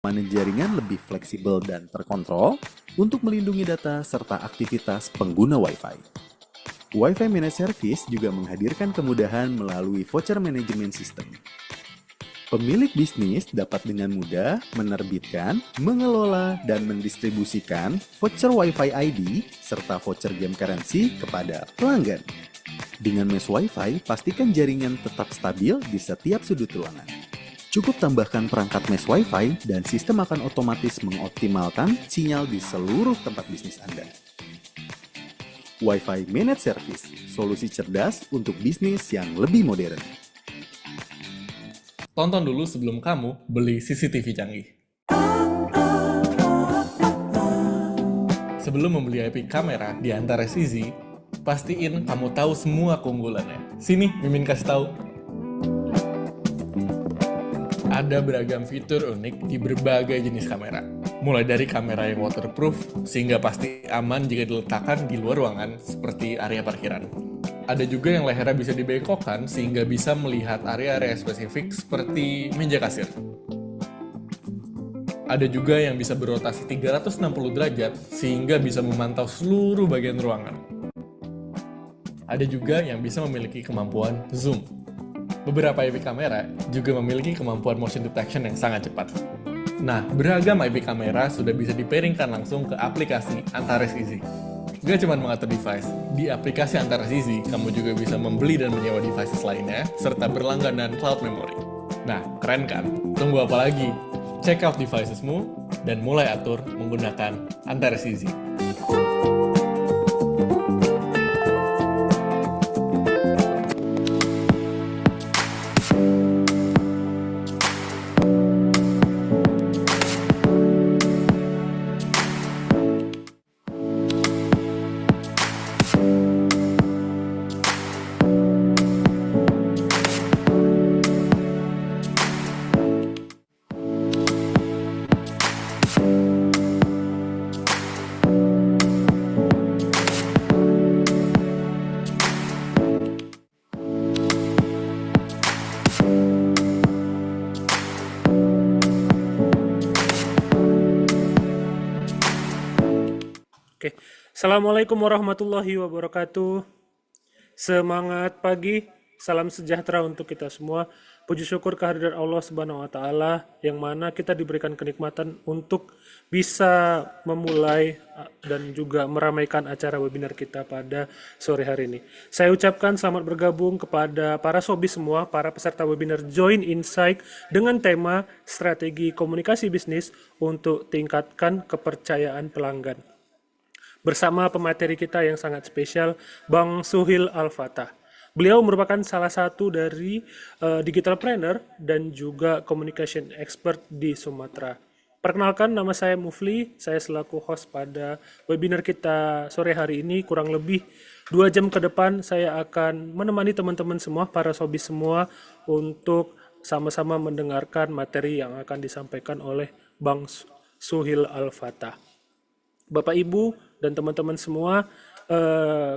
Keamanan jaringan lebih fleksibel dan terkontrol untuk melindungi data serta aktivitas pengguna Wi-Fi. Wi-Fi Managed Service juga menghadirkan kemudahan melalui voucher management system. Pemilik bisnis dapat dengan mudah menerbitkan, mengelola, dan mendistribusikan voucher Wi-Fi ID serta voucher game currency kepada pelanggan. Dengan mesh Wi-Fi, pastikan jaringan tetap stabil di setiap sudut ruangan. Cukup tambahkan perangkat mesh Wi-Fi dan sistem akan otomatis mengoptimalkan sinyal di seluruh tempat bisnis Anda. Wi-Fi Managed Service, solusi cerdas untuk bisnis yang lebih modern. Tonton dulu sebelum kamu beli CCTV canggih. Sebelum membeli IP kamera di Antares Easy, pastiin kamu tahu semua keunggulannya. Sini, Mimin kasih tahu. Ada beragam fitur unik di berbagai jenis kamera. Mulai dari kamera yang waterproof, sehingga pasti aman jika diletakkan di luar ruangan, seperti area parkiran. Ada juga yang lehernya bisa dibengkokkan, sehingga bisa melihat area-area spesifik seperti meja kasir. Ada juga yang bisa berotasi 360 derajat, sehingga bisa memantau seluruh bagian ruangan. Ada juga yang bisa memiliki kemampuan zoom. Beberapa IP kamera juga memiliki kemampuan motion detection yang sangat cepat. Nah, beragam IP kamera sudah bisa dipairingkan langsung ke aplikasi Antares Easy. Gak cuma mengatur device, di aplikasi Antares Easy, kamu juga bisa membeli dan menyewa devices lainnya, serta berlangganan cloud memory. Nah, keren kan? Tunggu apa lagi? Check out devicesmu, dan mulai atur menggunakan Antares Easy. Oke, Assalamualaikum warahmatullahi wabarakatuh. Semangat pagi, salam sejahtera untuk kita semua. Puji syukur kehadiran Allah Subhanahu wa Ta'ala, yang mana kita diberikan kenikmatan untuk bisa memulai dan juga meramaikan acara webinar kita pada sore hari ini. Saya ucapkan selamat bergabung kepada para sobi semua, para peserta webinar Join Insight dengan tema Strategi Komunikasi Bisnis untuk Tingkatkan Kepercayaan Pelanggan. Bersama pemateri kita yang sangat spesial, Bang Suhil Al-Fatah. Beliau merupakan salah satu dari digital planner dan juga communication expert di Sumatera. Perkenalkan, nama saya Mufli, saya selaku host pada webinar kita sore hari ini. Kurang lebih 2 jam ke depan saya akan menemani teman-teman semua, para sobi semua, untuk sama-sama mendengarkan materi yang akan disampaikan oleh Bang Suhil Al-Fatah. Bapak Ibu dan teman-teman semua,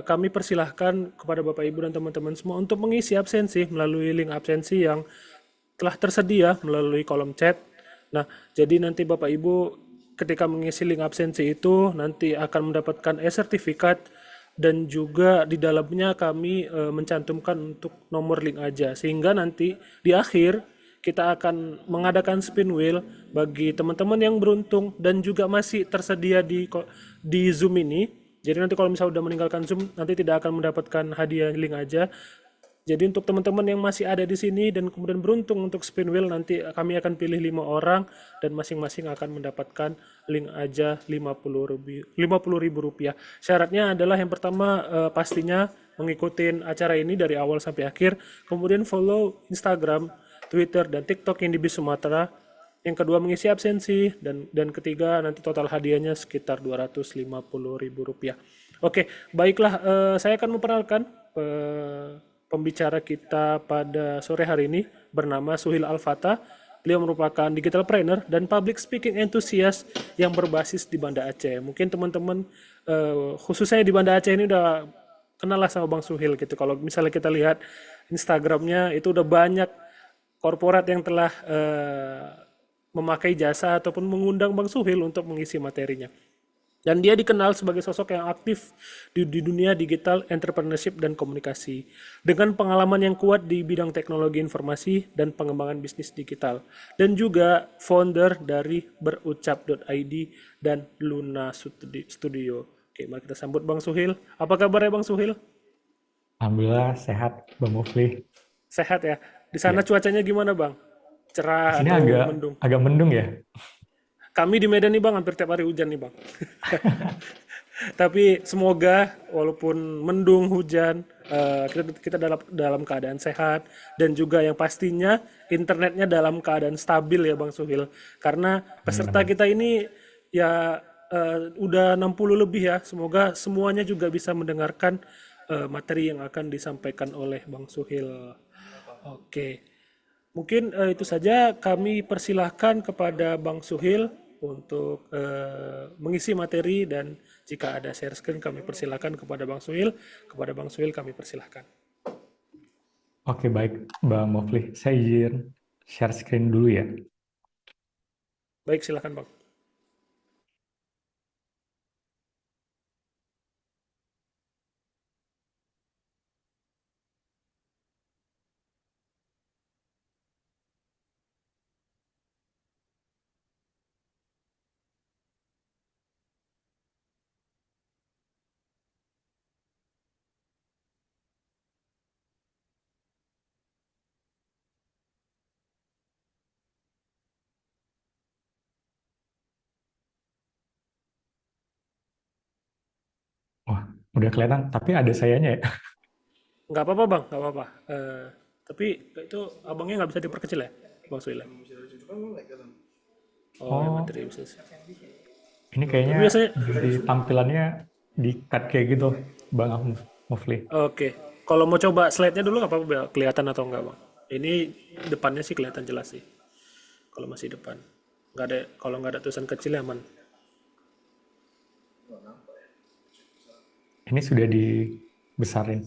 kami persilahkan kepada Bapak Ibu dan teman-teman semua untuk mengisi absensi melalui link absensi yang telah tersedia melalui kolom chat. Nah, jadi nanti Bapak Ibu ketika mengisi link absensi itu nanti akan mendapatkan e-sertifikat, dan juga di dalamnya kami mencantumkan untuk nomor link aja, sehingga nanti di akhir kita akan mengadakan spin wheel bagi teman-teman yang beruntung dan juga masih tersedia di Zoom ini. Jadi nanti kalau misalnya udah meninggalkan Zoom, nanti tidak akan mendapatkan hadiah link aja. Jadi untuk teman-teman yang masih ada di sini dan kemudian beruntung untuk spin wheel, nanti kami akan pilih 5 orang dan masing-masing akan mendapatkan link aja Rp50.000. Syaratnya adalah yang pertama pastinya mengikuti acara ini dari awal sampai akhir, kemudian follow Instagram, Twitter, dan TikTok yang di BIS Sumatera. Yang kedua mengisi absensi, dan ketiga nanti total hadiahnya sekitar Rp250.000. Oke, baiklah, saya akan memperkenalkan pembicara kita pada sore hari ini bernama Suhil Al-Fatah. Beliau merupakan digital planner dan public speaking enthusiast yang berbasis di Banda Aceh. Mungkin teman-teman khususnya di Banda Aceh ini udah kenal lah sama Bang Suhil gitu. Kalau misalnya kita lihat Instagramnya itu udah banyak korporat yang telah memakai jasa ataupun mengundang Bang Suhil untuk mengisi materinya. Dan dia dikenal sebagai sosok yang aktif di dunia digital, entrepreneurship, dan komunikasi. Dengan pengalaman yang kuat di bidang teknologi informasi dan pengembangan bisnis digital. Dan juga founder dari berucap.id dan Luna Studio. Oke, mari kita sambut Bang Suhil. Apa kabarnya Bang Suhil? Alhamdulillah sehat, Bang Mufli. Sehat ya? Di sana Ya, cuacanya gimana Bang? di Cerah sini atau agak mendung? agak mendung ya. Kami di Medan nih Bang, hampir tiap hari hujan nih Bang. Tapi semoga walaupun mendung, hujan, kita dalam keadaan sehat dan juga yang pastinya internetnya dalam keadaan stabil ya Bang Suhil. Karena Amin, peserta amin. kita ini ya udah 60 lebih ya. Semoga semuanya juga bisa mendengarkan materi yang akan disampaikan oleh Bang Suhil. Oke. Mungkin itu saja kami persilahkan kepada Bang Suhil untuk mengisi materi dan jika ada share screen kami persilahkan kepada Bang Suhil, kepada Bang Suhil kami persilahkan. Oke, baik, Bang Mufli. Saya izin share screen dulu ya. Baik, silakan Bang. Wah, udah kelihatan, tapi ada sayanya ya. Nggak apa-apa Bang, nggak apa-apa. Tapi itu abangnya nggak bisa diperkecil ya, Bang Suhil? Oh ya Oh, materi bisnis. ini Tapi kayaknya biasanya, dari tampilannya di-cut kayak gitu, Bang Mufli. oke. Kalau mau coba slide-nya dulu nggak apa-apa, Bang? Kelihatan atau enggak Bang? Ini depannya sih kelihatan jelas sih. Kalau masih depan. Nggak ada, kalau nggak ada tulisan kecil aman. Ini sudah dibesarin.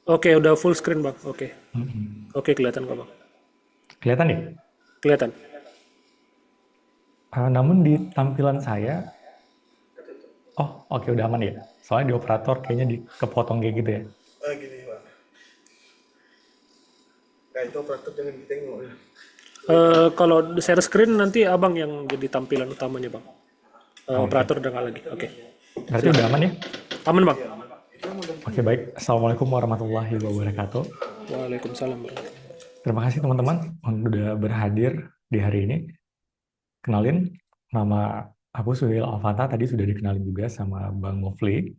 Oke, udah full screen bang. Oke, Mm-mm. oke kelihatan kok bang. Kelihatan nih? Kelihatan. Namun di tampilan saya, oh oke udah aman ya. Soalnya di operator kayaknya kepotong kayak gitu ya. Gini Pak, nah itu operator jangan ditengok ya. Kalau di share screen nanti abang yang jadi tampilan utamanya bang. Oke, Operator udah nggak lagi. Oke, berarti udah aman ya? aman bang. Oke, baik. Assalamualaikum warahmatullahi wabarakatuh. Waalaikumsalam bang. Terima kasih teman-teman udah berhadir di hari ini. Kenalin, nama aku Suhil Alfata, tadi sudah dikenalin juga sama Bang Mufli.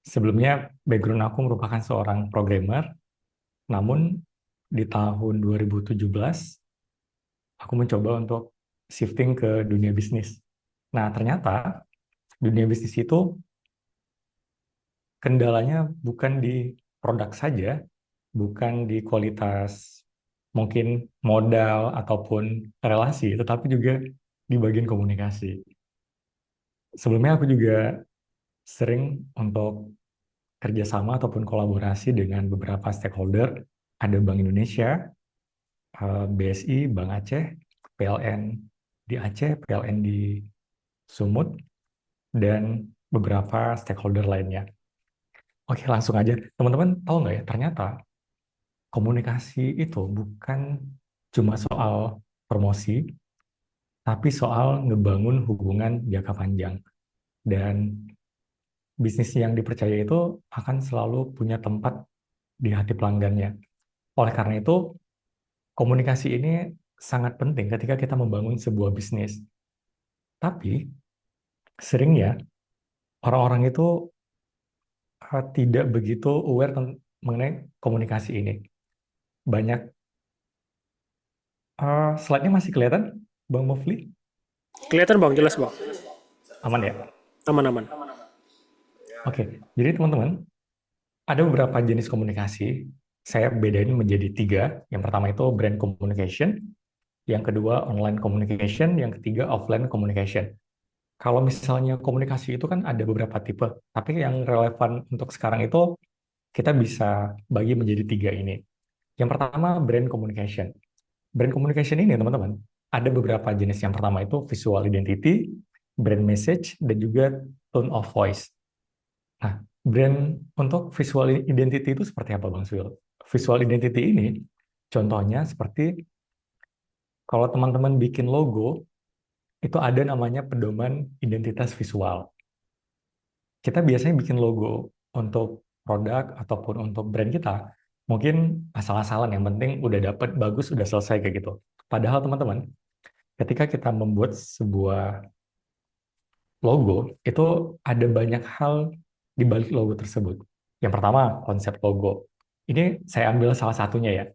Sebelumnya, background aku merupakan seorang programmer, namun di tahun 2017, aku mencoba untuk shifting ke dunia bisnis. Nah, ternyata dunia bisnis itu kendalanya bukan di produk saja, bukan di kualitas mungkin modal ataupun relasi, tetapi juga di bagian komunikasi. Sebelumnya aku juga sering untuk kerjasama ataupun kolaborasi dengan beberapa stakeholder. Ada Bank Indonesia, BSI, Bank Aceh, PLN di Aceh, PLN di Sumut, dan beberapa stakeholder lainnya. Oke, langsung aja. Teman-teman tahu nggak ya, ternyata komunikasi itu bukan cuma soal promosi, tapi soal ngebangun hubungan jangka panjang. Dan bisnis yang dipercaya itu akan selalu punya tempat di hati pelanggannya. Oleh karena itu, komunikasi ini sangat penting ketika kita membangun sebuah bisnis. Tapi, seringnya orang-orang itu tidak begitu aware mengenai komunikasi ini. Banyak, slide-nya masih kelihatan, Bang Mufli? Kelihatan bang, jelas bang. Aman ya? Aman-aman. Oke, jadi teman-teman, ada beberapa jenis komunikasi. Saya bedain menjadi 3. Yang pertama itu brand communication, yang kedua online communication, yang ketiga offline communication. Kalau misalnya komunikasi itu kan ada beberapa tipe, tapi yang relevan untuk sekarang itu kita bisa bagi menjadi 3 ini. Yang pertama brand communication. Brand communication ini teman-teman, Ada beberapa jenis. Yang pertama itu visual identity, brand message, dan juga tone of voice. Nah, brand untuk visual identity itu seperti apa, Bang Suil? Visual identity ini contohnya seperti kalau teman-teman bikin logo, itu ada namanya pedoman identitas visual. Kita biasanya bikin logo untuk produk ataupun untuk brand kita, mungkin asal-asalan, yang penting udah dapet, bagus, udah selesai kayak gitu. Padahal teman-teman, ketika kita membuat sebuah logo, itu ada banyak hal di balik logo tersebut. Yang pertama, konsep logo. Ini saya ambil salah satunya ya.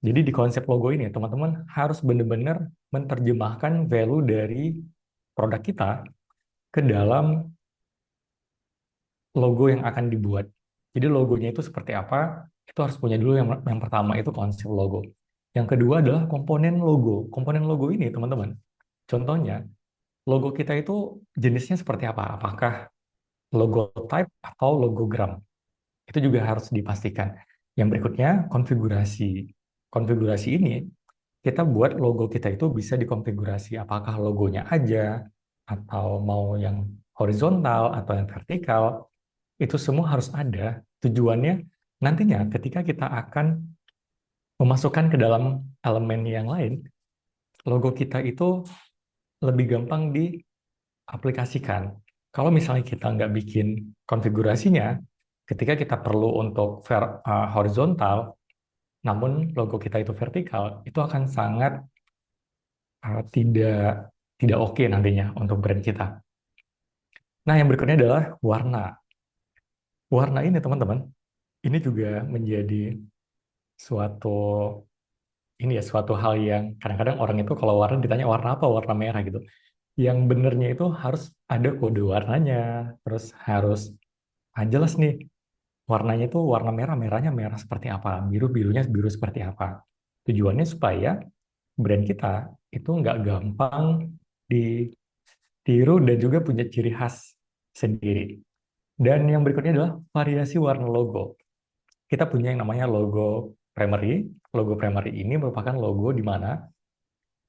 Jadi di konsep logo ini, teman-teman harus benar-benar menerjemahkan value dari produk kita ke dalam logo yang akan dibuat. Jadi logonya itu seperti apa, itu harus punya dulu yang pertama itu konsep logo. Yang kedua adalah komponen logo. Komponen logo ini, teman-teman, contohnya, logo kita itu jenisnya seperti apa? Apakah logo type atau logogram? Itu juga harus dipastikan. Yang berikutnya, konfigurasi. Konfigurasi ini, kita buat logo kita itu bisa dikonfigurasi. Apakah logonya aja, atau mau yang horizontal, atau yang vertikal, itu semua harus ada. Tujuannya, nantinya ketika kita akan memasukkan ke dalam elemen yang lain, logo kita itu lebih gampang diaplikasikan. Kalau misalnya kita nggak bikin konfigurasinya, ketika kita perlu untuk horizontal, namun logo kita itu vertikal, itu akan sangat tidak tidak oke nantinya untuk brand kita. Nah, yang berikutnya adalah warna. Warna ini, teman-teman, ini juga menjadi suatu suatu hal yang kadang-kadang orang itu kalau warna ditanya warna apa, warna merah gitu. Yang benernya itu harus ada kode warnanya, terus harus jelas nih warnanya itu warna merah, merahnya merah seperti apa, biru, birunya biru seperti apa. Tujuannya supaya brand kita itu nggak gampang ditiru dan juga punya ciri khas sendiri. Dan yang berikutnya adalah variasi warna logo. Kita punya yang namanya logo primary. Logo primary ini merupakan logo di mana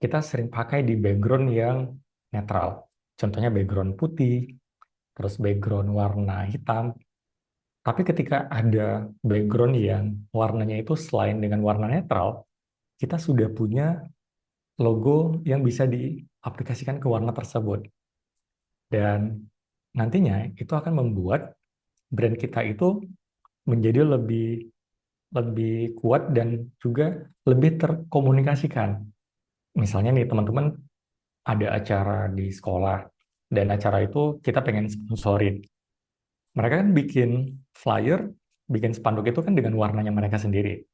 kita sering pakai di background yang netral. Contohnya background putih, terus background warna hitam. Tapi ketika ada background yang warnanya itu selain dengan warna netral, kita sudah punya logo yang bisa diaplikasikan ke warna tersebut. Dan nantinya itu akan membuat brand kita itu menjadi lebih lebih kuat dan juga lebih terkomunikasikan. Misalnya nih teman-teman ada acara di sekolah dan acara itu kita pengen sponsorin. Mereka kan bikin flyer, bikin spanduk itu kan dengan warnanya mereka sendiri.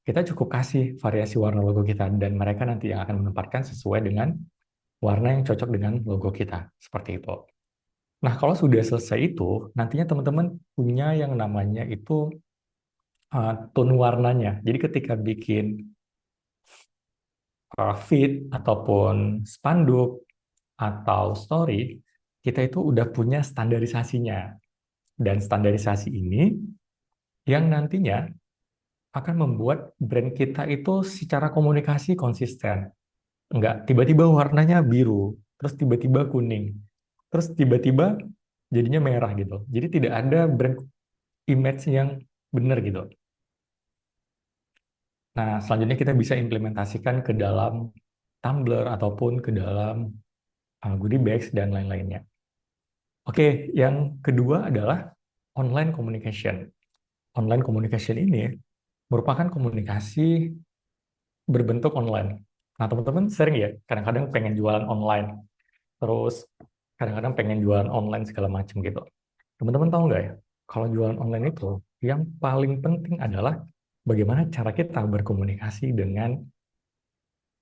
Kita cukup kasih variasi warna logo kita dan mereka nanti yang akan menempatkan sesuai dengan warna yang cocok dengan logo kita. Seperti itu. Nah, kalau sudah selesai itu, nantinya teman-teman punya yang namanya itu tone warnanya. Jadi ketika bikin feed ataupun spanduk atau story, kita itu udah punya standarisasinya. Dan standarisasi ini yang nantinya akan membuat brand kita itu secara komunikasi konsisten. Enggak, tiba-tiba warnanya biru, terus tiba-tiba kuning, terus tiba-tiba jadinya merah gitu. Jadi tidak ada brand image yang benar gitu. Nah, selanjutnya kita bisa implementasikan ke dalam Tumblr ataupun ke dalam goodie bags dan lain-lainnya. Oke, yang kedua adalah online communication. Online communication ini merupakan komunikasi berbentuk online. Nah, teman-teman sering ya, kadang-kadang pengen jualan online, terus kadang-kadang pengen jualan online segala macam gitu. Teman-teman tahu nggak ya, kalau jualan online itu, yang paling penting adalah bagaimana cara kita berkomunikasi dengan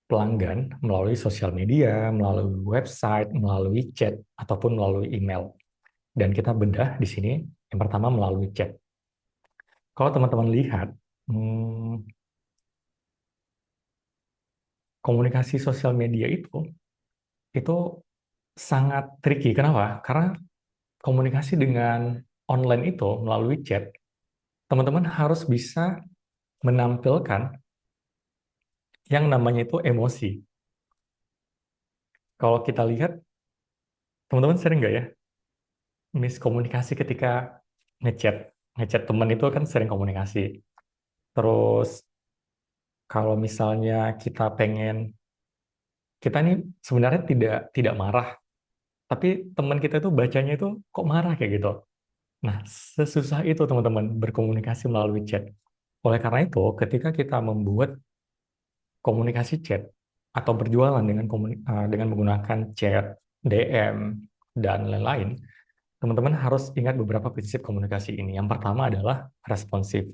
pelanggan melalui sosial media, melalui website, melalui chat, ataupun melalui email. Dan kita bedah di sini, yang pertama melalui chat. Kalau teman-teman lihat, komunikasi sosial media itu sangat tricky. Kenapa? Karena komunikasi dengan online itu melalui chat, teman-teman harus bisa menampilkan yang namanya itu emosi. Kalau kita lihat, teman-teman sering nggak ya miskomunikasi ketika ngechat? Ngechat teman itu kan sering komunikasi. Terus kalau misalnya kita nih sebenarnya tidak marah, tapi teman kita itu bacanya itu kok marah kayak gitu. Nah, sesusah itu teman-teman berkomunikasi melalui chat. Oleh karena itu, ketika kita membuat komunikasi chat atau berjualan dengan menggunakan chat, DM, dan lain-lain, teman-teman harus ingat beberapa prinsip komunikasi ini. Yang pertama adalah responsif.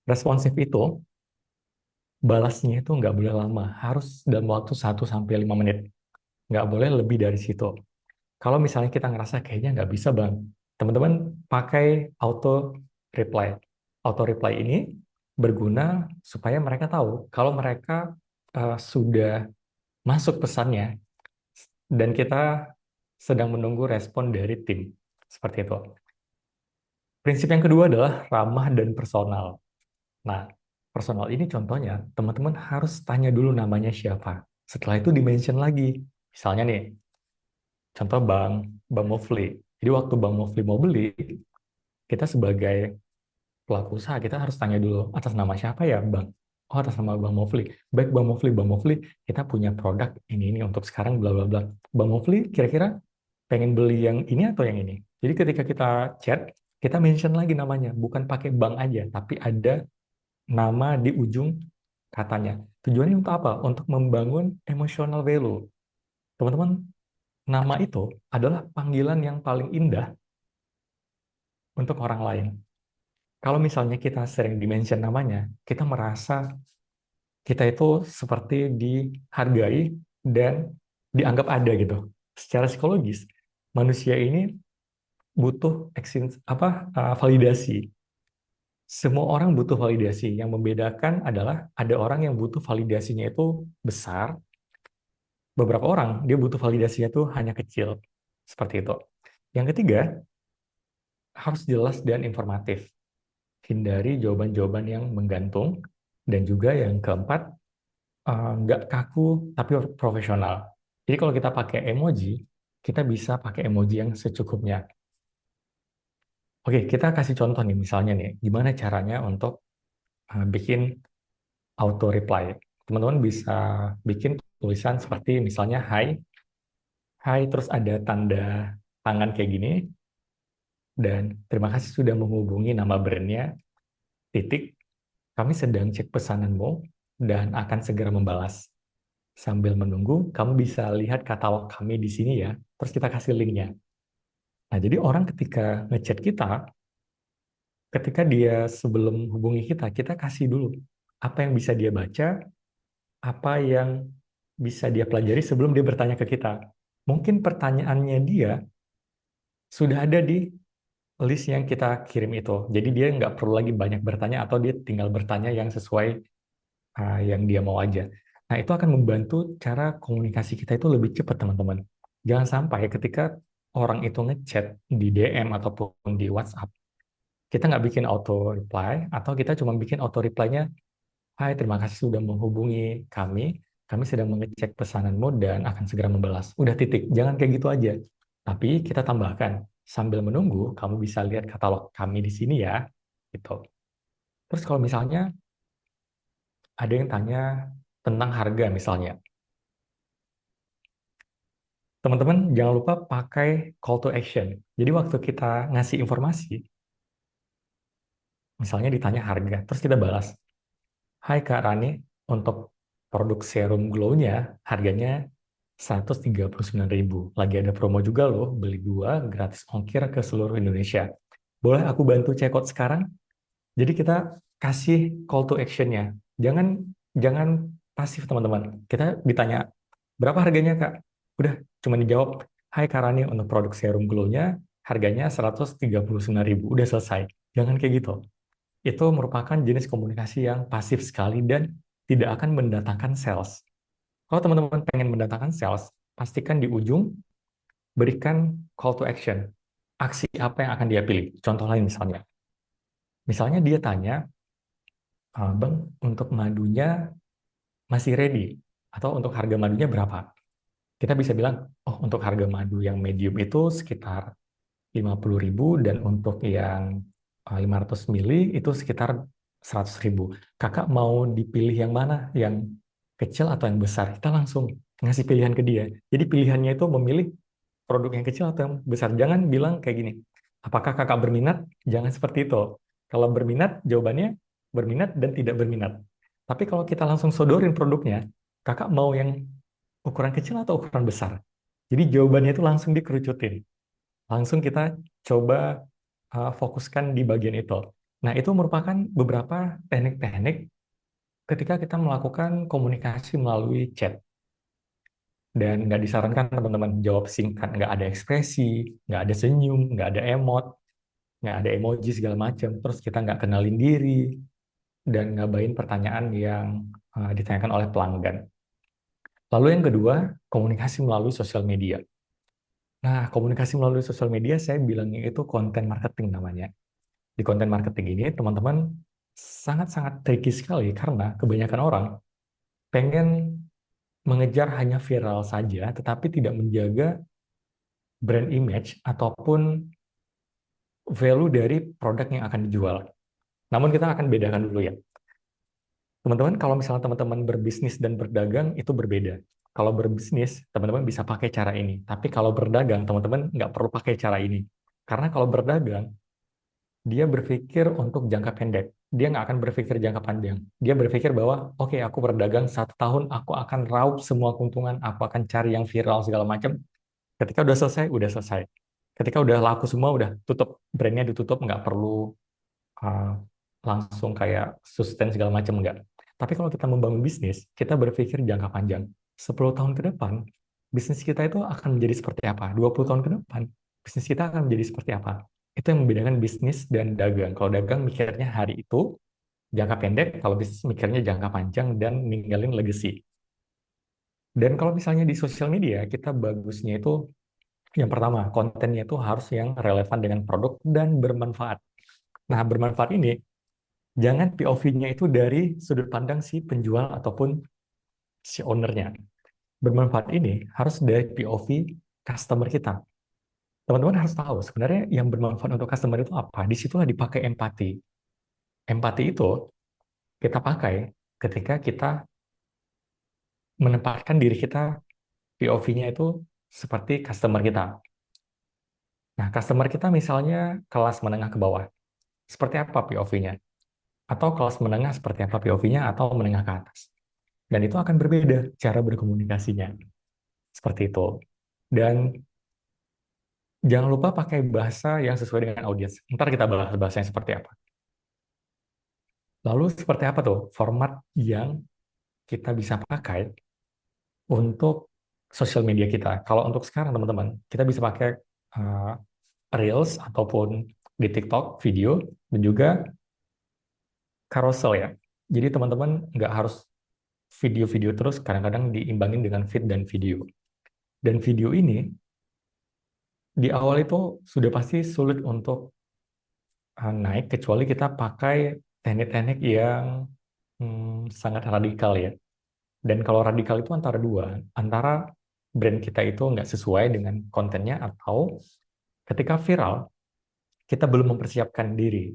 Responsif itu balasnya itu nggak boleh lama, harus dalam waktu 1 sampai 5 menit. Nggak boleh lebih dari situ. Kalau misalnya kita ngerasa kayaknya nggak bisa, Bang, teman-teman pakai auto reply. Auto reply ini berguna supaya mereka tahu kalau mereka sudah masuk pesannya dan kita sedang menunggu respon dari tim. Seperti itu. Prinsip yang kedua adalah ramah dan personal. Nah, personal ini contohnya, teman-teman harus tanya dulu namanya siapa. Setelah itu di-mention lagi. Misalnya nih, contoh Bang Mufli. Jadi waktu Bang Mufli mau beli, kita sebagai pelaku usaha, kita harus tanya dulu, atas nama siapa ya, Bang? Oh, atas nama Bang Mufli. Baik, Bang Mufli, kita punya produk ini untuk sekarang, bla bla bla. Bang Mufli, kira-kira pengen beli yang ini atau yang ini? Jadi ketika kita chat, kita mention lagi namanya, bukan pakai Bang aja, tapi ada nama di ujung katanya. Tujuannya untuk apa? Untuk membangun emotional value. Teman-teman, nama itu adalah panggilan yang paling indah untuk orang lain. Kalau misalnya kita sering di-mention namanya, kita merasa kita itu seperti dihargai dan dianggap ada gitu. Secara psikologis, manusia ini butuh validasi. Semua orang butuh validasi. Yang membedakan adalah ada orang yang butuh validasinya itu besar, beberapa orang dia butuh validasinya itu hanya kecil. Seperti itu. Yang ketiga, harus jelas dan informatif. Hindari jawaban-jawaban yang menggantung. Dan juga yang keempat, nggak kaku tapi profesional. Jadi kalau kita pakai emoji, kita bisa pakai emoji yang secukupnya. Oke, kita kasih contoh nih, misalnya nih, gimana caranya untuk bikin auto reply. Teman-teman bisa bikin tulisan seperti misalnya hai, hai terus ada tanda tangan kayak gini, dan terima kasih sudah menghubungi nama brandnya, titik, kami sedang cek pesananmu dan akan segera membalas. Sambil menunggu, kamu bisa lihat katalog kami di sini ya, terus kita kasih linknya. Nah, jadi orang ketika ngechat kita, ketika dia sebelum hubungi kita, kita kasih dulu apa yang bisa dia baca, apa yang bisa dia pelajari sebelum dia bertanya ke kita. Mungkin pertanyaannya dia sudah ada di list yang kita kirim itu. Jadi dia nggak perlu lagi banyak bertanya atau dia tinggal bertanya yang sesuai yang dia mau aja. Nah, itu akan membantu cara komunikasi kita itu lebih cepat, teman-teman. Jangan sampai ketika orang itu ngechat di DM ataupun di WhatsApp, kita nggak bikin auto reply, atau kita cuma bikin auto reply-nya, hai, terima kasih sudah menghubungi kami. Kami sedang mengecek pesananmu dan akan segera membalas. Udah titik. Jangan kayak gitu aja. Tapi kita tambahkan, sambil menunggu, kamu bisa lihat katalog kami di sini ya. Gitu. Terus kalau misalnya ada yang tanya tentang harga misalnya, teman-teman jangan lupa pakai call to action. Jadi waktu kita ngasih informasi, misalnya ditanya harga, terus kita balas, hai Kak Rani, untuk produk serum glow-nya harganya 139.000. Lagi ada promo juga loh, beli 2 gratis ongkir ke seluruh Indonesia. Boleh aku bantu check out sekarang? Jadi kita kasih call to action-nya. Jangan jangan pasif, teman-teman. Kita ditanya, berapa harganya, Kak? Udah, cuma dijawab, hai Kak Rani, untuk produk serum glow-nya harganya 139.000. Udah selesai. Jangan kayak gitu. Itu merupakan jenis komunikasi yang pasif sekali dan tidak akan mendatangkan sales. Kalau teman-teman pengen mendatangkan sales, pastikan di ujung berikan call to action. Aksi apa yang akan dia pilih? Contoh lain misalnya. Misalnya dia tanya, Bang, untuk madunya masih ready? Atau untuk harga madunya berapa? kita bisa bilang, oh untuk harga madu yang medium itu sekitar 50.000 dan untuk yang 500 mili itu sekitar 100.000. Kakak mau dipilih yang mana? Yang kecil atau yang besar? Kita langsung ngasih pilihan ke dia. Jadi pilihannya itu memilih produk yang kecil atau yang besar. Jangan bilang kayak gini, apakah kakak berminat? Jangan seperti itu. Kalau berminat, jawabannya berminat dan tidak berminat. Tapi kalau kita langsung sodorin produknya, kakak mau yang ukuran kecil atau ukuran besar? Jadi jawabannya itu langsung dikerucutin. Langsung kita coba fokuskan di bagian itu. Nah, itu merupakan beberapa teknik-teknik ketika kita melakukan komunikasi melalui chat. Dan nggak disarankan teman-teman jawab singkat, nggak ada ekspresi, nggak ada senyum, nggak ada emot, nggak ada emoji segala macam. Terus kita nggak kenalin diri dan ngabain pertanyaan yang ditanyakan oleh pelanggan. Lalu yang kedua, komunikasi melalui sosial media. Nah, komunikasi melalui sosial media saya bilangnya itu konten marketing namanya. Di konten marketing ini teman-teman sangat-sangat tricky sekali karena kebanyakan orang pengen mengejar hanya viral saja, tetapi tidak menjaga brand image ataupun value dari produk yang akan dijual. Namun kita akan bedakan dulu ya. Teman-teman, kalau misalnya teman-teman berbisnis dan berdagang, itu berbeda. Kalau berbisnis, teman-teman bisa pakai cara ini. Tapi kalau berdagang, teman-teman nggak perlu pakai cara ini. Karena kalau berdagang, dia berpikir untuk jangka pendek. Dia nggak akan berpikir jangka panjang. Dia berpikir bahwa, oke, aku berdagang 1 tahun, aku akan raup semua keuntungan, aku akan cari yang viral segala macam. Ketika udah selesai, udah selesai. Ketika udah laku semua, udah tutup. Brandnya ditutup, nggak perlu uh, langsung kayak sustain segala macam, nggak. Tapi kalau kita membangun bisnis, kita berpikir jangka panjang. 10 tahun ke depan, bisnis kita itu akan menjadi seperti apa? 20 tahun ke depan, bisnis kita akan menjadi seperti apa? Itu yang membedakan bisnis dan dagang. Kalau dagang mikirnya hari itu, jangka pendek, kalau bisnis mikirnya jangka panjang dan ninggalin legacy. Dan kalau misalnya di sosial media, kita bagusnya itu, yang pertama, kontennya itu harus yang relevan dengan produk dan bermanfaat. Nah, bermanfaat ini, jangan POV-nya itu dari sudut pandang si penjual ataupun si owner-nya. Bermanfaat ini harus dari POV customer kita. Teman-teman harus tahu sebenarnya yang bermanfaat untuk customer itu apa. Disitulah dipakai empati. Empati itu kita pakai ketika kita menempatkan diri kita POV-nya itu seperti customer kita. Nah, customer kita misalnya kelas menengah ke bawah. Seperti apa POV-nya? Atau kelas menengah seperti apa POV-nya atau menengah ke atas. Dan itu akan berbeda cara berkomunikasinya. Seperti itu. Dan jangan lupa pakai bahasa yang sesuai dengan audiens. Ntar kita bahas bahasanya seperti apa. Lalu seperti apa tuh format yang kita bisa pakai untuk sosial media kita. Kalau untuk sekarang teman-teman, kita bisa pakai uh, Reels ataupun di TikTok video dan juga carousel ya. Jadi teman-teman nggak harus video-video terus, kadang-kadang diimbangin dengan feed dan video. Dan video ini di awal itu sudah pasti sulit untuk naik kecuali kita pakai teknik-teknik yang sangat radikal ya. Dan kalau radikal itu antara dua, antara brand kita itu nggak sesuai dengan kontennya atau ketika viral, kita belum mempersiapkan diri.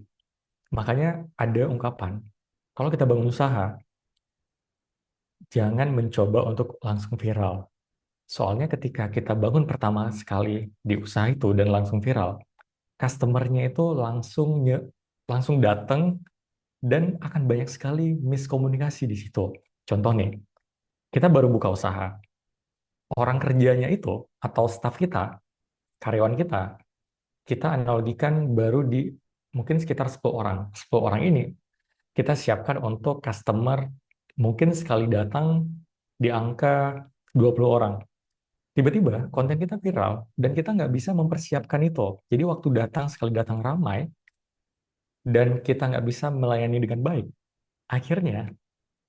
Makanya ada ungkapan, kalau kita bangun usaha, jangan mencoba untuk langsung viral. Soalnya ketika kita bangun pertama sekali di usaha itu dan langsung viral, customer-nya itu langsung datang dan akan banyak sekali miskomunikasi di situ. Contoh nih, kita baru buka usaha. Orang kerjanya itu atau staff kita, karyawan kita analogikan baru di mungkin sekitar 10 orang. 10 orang ini kita siapkan untuk customer mungkin sekali datang di angka 20 orang. Tiba-tiba konten kita viral dan kita nggak bisa mempersiapkan itu. Jadi waktu datang, sekali datang ramai, dan kita nggak bisa melayani dengan baik, akhirnya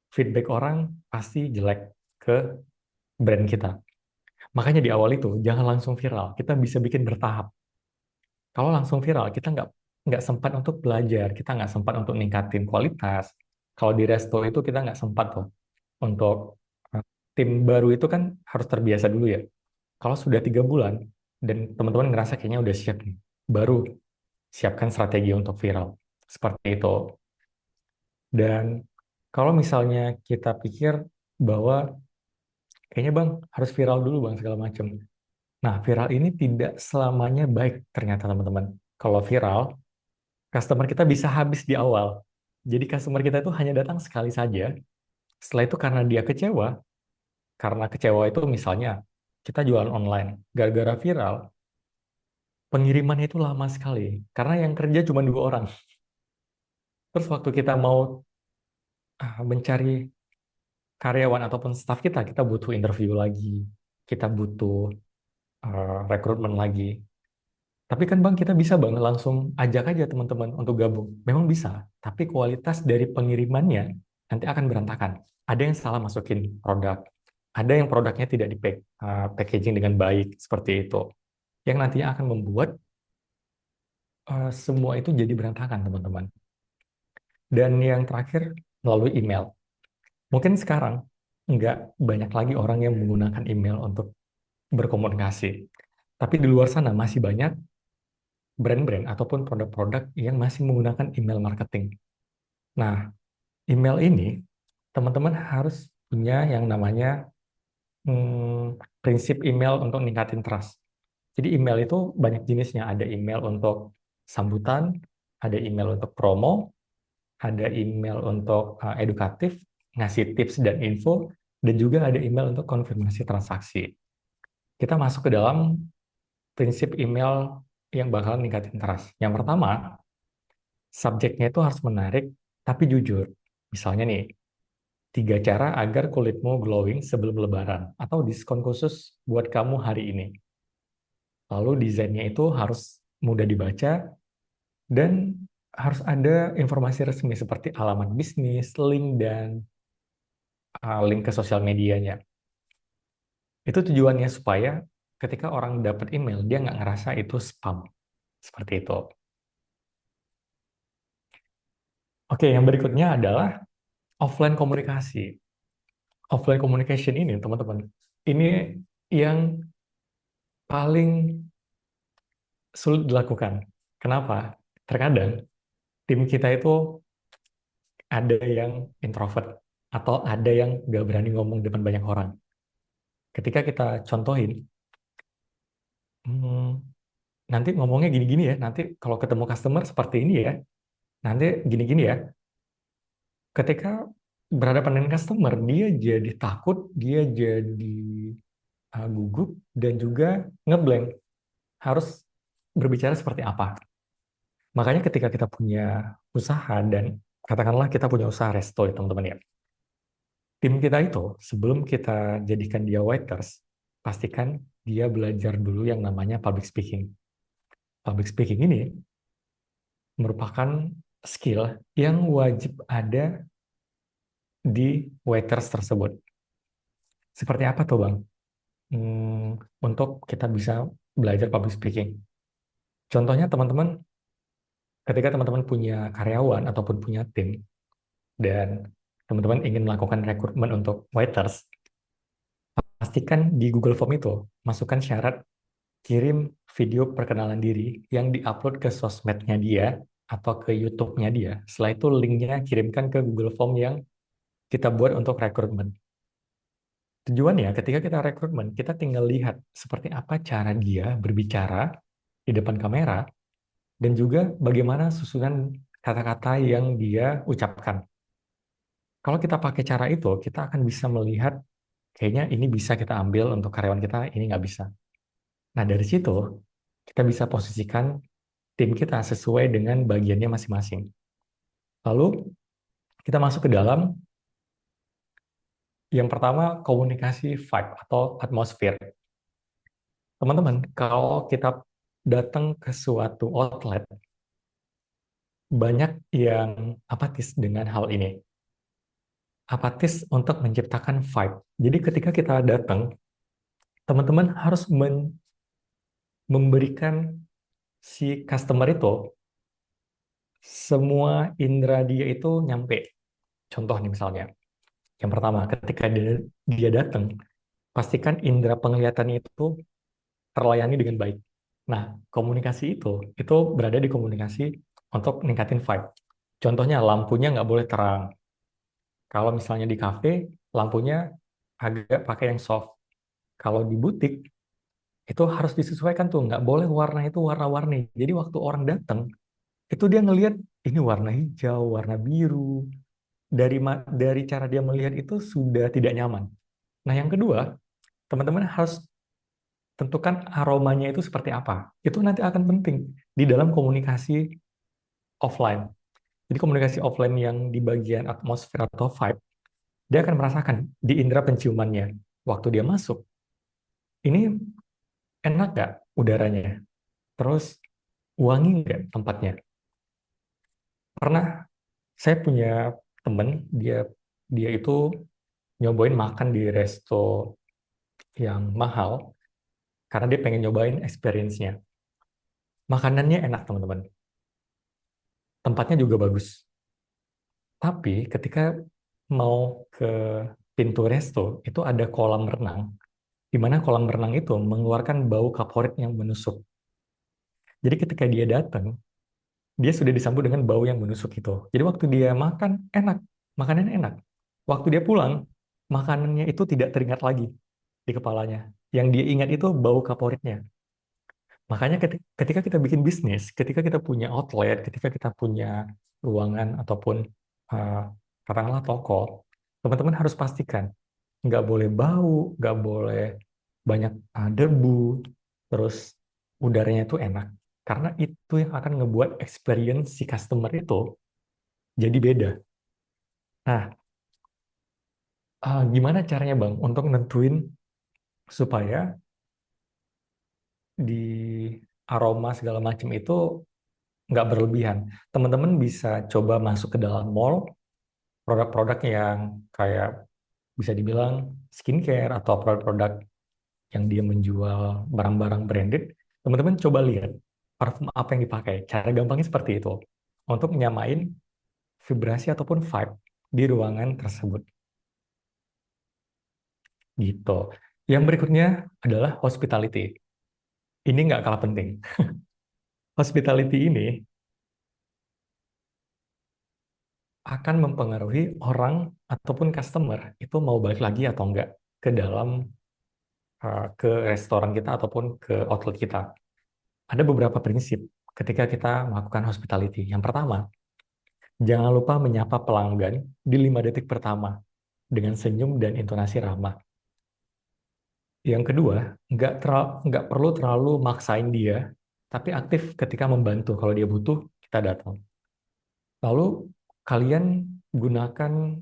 feedback orang pasti jelek ke brand kita. Makanya di awal itu jangan langsung viral. Kita bisa bikin bertahap. Kalau langsung viral, kita nggak sempat untuk belajar, kita nggak sempat untuk ningkatin kualitas. Kalau di resto itu kita nggak sempat tuh untuk tim baru itu kan harus terbiasa dulu ya. Kalau sudah 3 bulan dan teman-teman ngerasa kayaknya udah siap nih, baru siapkan strategi untuk viral. Seperti itu. Dan kalau misalnya kita pikir bahwa kayaknya bang harus viral dulu bang segala macam. Nah, viral ini tidak selamanya baik ternyata teman-teman. Kalau viral, customer kita bisa habis di awal. Jadi customer kita itu hanya datang sekali saja. Setelah itu karena dia kecewa, karena kecewa itu misalnya kita jualan online, gara-gara viral, pengirimannya itu lama sekali. Karena yang kerja cuma 2 orang. Terus waktu kita mau mencari karyawan ataupun staff kita butuh interview lagi, kita butuh rekrutmen lagi. Tapi kan Bang, kita bisa Bang langsung ajak aja teman-teman untuk gabung. Memang bisa, tapi kualitas dari pengirimannya nanti akan berantakan. Ada yang salah masukin produk, ada yang produknya tidak di packaging dengan baik, seperti itu. Yang nantinya akan membuat semua itu jadi berantakan, teman-teman. Dan yang terakhir, melalui email. Mungkin sekarang nggak banyak lagi orang yang menggunakan email untuk berkomunikasi. Tapi di luar sana masih banyak brand-brand ataupun produk-produk yang masih menggunakan email marketing. Nah, email ini teman-teman harus punya yang namanya prinsip email untuk ningkatin trust. Jadi email itu banyak jenisnya. Ada email untuk sambutan, ada email untuk promo, ada email untuk edukatif, ngasih tips dan info, dan juga ada email untuk konfirmasi transaksi. Kita masuk ke dalam prinsip email yang bakalan ningkatin trust. Yang pertama, subjeknya itu harus menarik, tapi jujur. Misalnya nih, 3 cara agar kulitmu glowing sebelum lebaran, atau diskon khusus buat kamu hari ini. Lalu desainnya itu harus mudah dibaca, dan harus ada informasi resmi seperti alamat bisnis, link, dan link ke sosial medianya. Itu tujuannya supaya ketika orang dapat email, dia nggak ngerasa itu spam. Seperti itu. Oke, yang berikutnya adalah offline komunikasi. Offline communication ini, teman-teman, ini yang paling sulit dilakukan. Kenapa? Terkadang tim kita itu ada yang introvert atau ada yang nggak berani ngomong depan banyak orang. Ketika kita contohin, "Hmm, nanti ngomongnya gini-gini ya, nanti kalau ketemu customer seperti ini ya, nanti gini-gini ya." Ketika berhadapan dengan customer, dia jadi takut, dia jadi gugup, dan juga ngeblank. Harus berbicara seperti apa. Makanya ketika kita punya usaha, dan katakanlah kita punya usaha resto ya teman-teman ya. Tim kita itu, sebelum kita jadikan dia waiters, pastikan dia belajar dulu yang namanya public speaking. Public speaking ini merupakan skill yang wajib ada di waiters tersebut. Seperti apa tuh Bang? Untuk kita bisa belajar public speaking. Contohnya teman-teman, ketika teman-teman punya karyawan ataupun punya tim, dan teman-teman ingin melakukan rekrutmen untuk waiters, pastikan di Google Form itu masukkan syarat kirim video perkenalan diri yang diupload ke sosmednya dia atau ke YouTube-nya dia. Setelah itu linknya kirimkan ke Google Form yang kita buat untuk rekrutmen. Tujuannya ketika kita rekrutmen, kita tinggal lihat seperti apa cara dia berbicara di depan kamera, dan juga bagaimana susunan kata-kata yang dia ucapkan. Kalau kita pakai cara itu, kita akan bisa melihat kayaknya ini bisa kita ambil untuk karyawan kita, ini nggak bisa. Nah, dari situ kita bisa posisikan tim kita sesuai dengan bagiannya masing-masing. Lalu kita masuk ke dalam yang pertama, komunikasi vibe atau atmosfer. Teman-teman, kalau kita datang ke suatu outlet, banyak yang apatis dengan hal ini. Apatis untuk menciptakan vibe. Jadi ketika kita datang, teman-teman harus memberikan si customer itu semua indera dia itu nyampe. Contoh nih misalnya, Yang pertama, ketika dia datang, pastikan indera penglihatannya itu terlayani dengan baik. Nah, komunikasi itu berada di komunikasi untuk ningkatin vibe. Contohnya, lampunya nggak boleh terang. Kalau misalnya di kafe, lampunya agak pakai yang soft. Kalau di butik, itu harus disesuaikan tuh. Nggak boleh warna itu warna-warni. Jadi waktu orang datang, itu dia ngelihat ini warna hijau, warna biru. Dari cara dia melihat itu sudah tidak nyaman. Nah, yang kedua, teman-teman harus tentukan aromanya itu seperti apa. Itu nanti akan penting di dalam komunikasi offline. Jadi komunikasi offline yang di bagian atmosfer atau vibe, dia akan merasakan di indera penciumannya. Waktu dia masuk, ini enak nggak udaranya? Terus wangi nggak tempatnya? Pernah saya punya temen, dia dia itu nyobain makan di resto yang mahal karena dia pengen nyobain experience-nya. Makanannya enak, teman-teman. Tempatnya juga bagus. Tapi ketika mau ke pintu resto, itu ada kolam renang, di mana kolam renang itu mengeluarkan bau kaporit yang menusuk. Jadi ketika dia datang, dia sudah disambut dengan bau yang menusuk itu. Jadi waktu dia makan, enak. Makanannya enak. Waktu dia pulang, makanannya itu tidak teringat lagi di kepalanya. Yang dia ingat itu bau kaporitnya. Makanya ketika kita bikin bisnis, ketika kita punya outlet, ketika kita punya ruangan ataupun uh, katakanlah toko, teman-teman harus pastikan nggak boleh bau, nggak boleh banyak debu, terus udaranya itu enak. Karena itu yang akan ngebuat experience si customer itu jadi beda. Nah, gimana caranya Bang untuk nentuin supaya di aroma segala macam itu nggak berlebihan. Teman-teman bisa coba masuk ke dalam mall, produk-produk yang kayak bisa dibilang skincare atau produk-produk yang dia menjual barang-barang branded. Teman-teman coba lihat parfum apa yang dipakai. Cara gampangnya seperti itu. Untuk menyamain vibrasi ataupun vibe di ruangan tersebut. Gitu. Yang berikutnya adalah hospitality. Ini nggak kalah penting. Hospitality ini akan mempengaruhi orang ataupun customer itu mau balik lagi atau enggak ke dalam ke restoran kita ataupun ke outlet kita. Ada beberapa prinsip ketika kita melakukan hospitality. Yang pertama, jangan lupa menyapa pelanggan di 5 detik pertama dengan senyum dan intonasi ramah. Yang kedua, nggak perlu terlalu maksain dia, tapi aktif ketika membantu. Kalau dia butuh, kita datang. Lalu kalian gunakan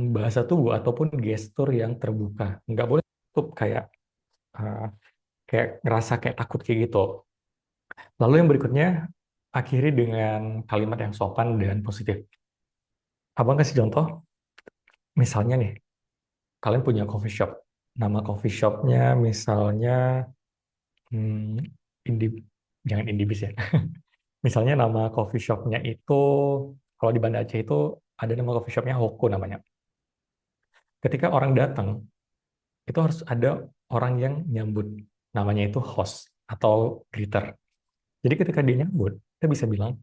bahasa tubuh ataupun gestur yang terbuka. Nggak boleh tutup uh, kayak ngerasa kayak takut kayak gitu. Lalu yang berikutnya, akhiri dengan kalimat yang sopan dan positif. Abang kasih contoh, misalnya nih, kalian punya coffee shop. Nama coffee shopnya misalnya, hmm, Indi, jangan Indibis ya. Misalnya nama coffee shopnya itu, kalau di Banda Aceh itu ada nama coffee shopnya Hoko namanya. Ketika orang datang, itu harus ada orang yang nyambut. Namanya itu host atau greeter. Jadi ketika dia nyambut, kita bisa bilang,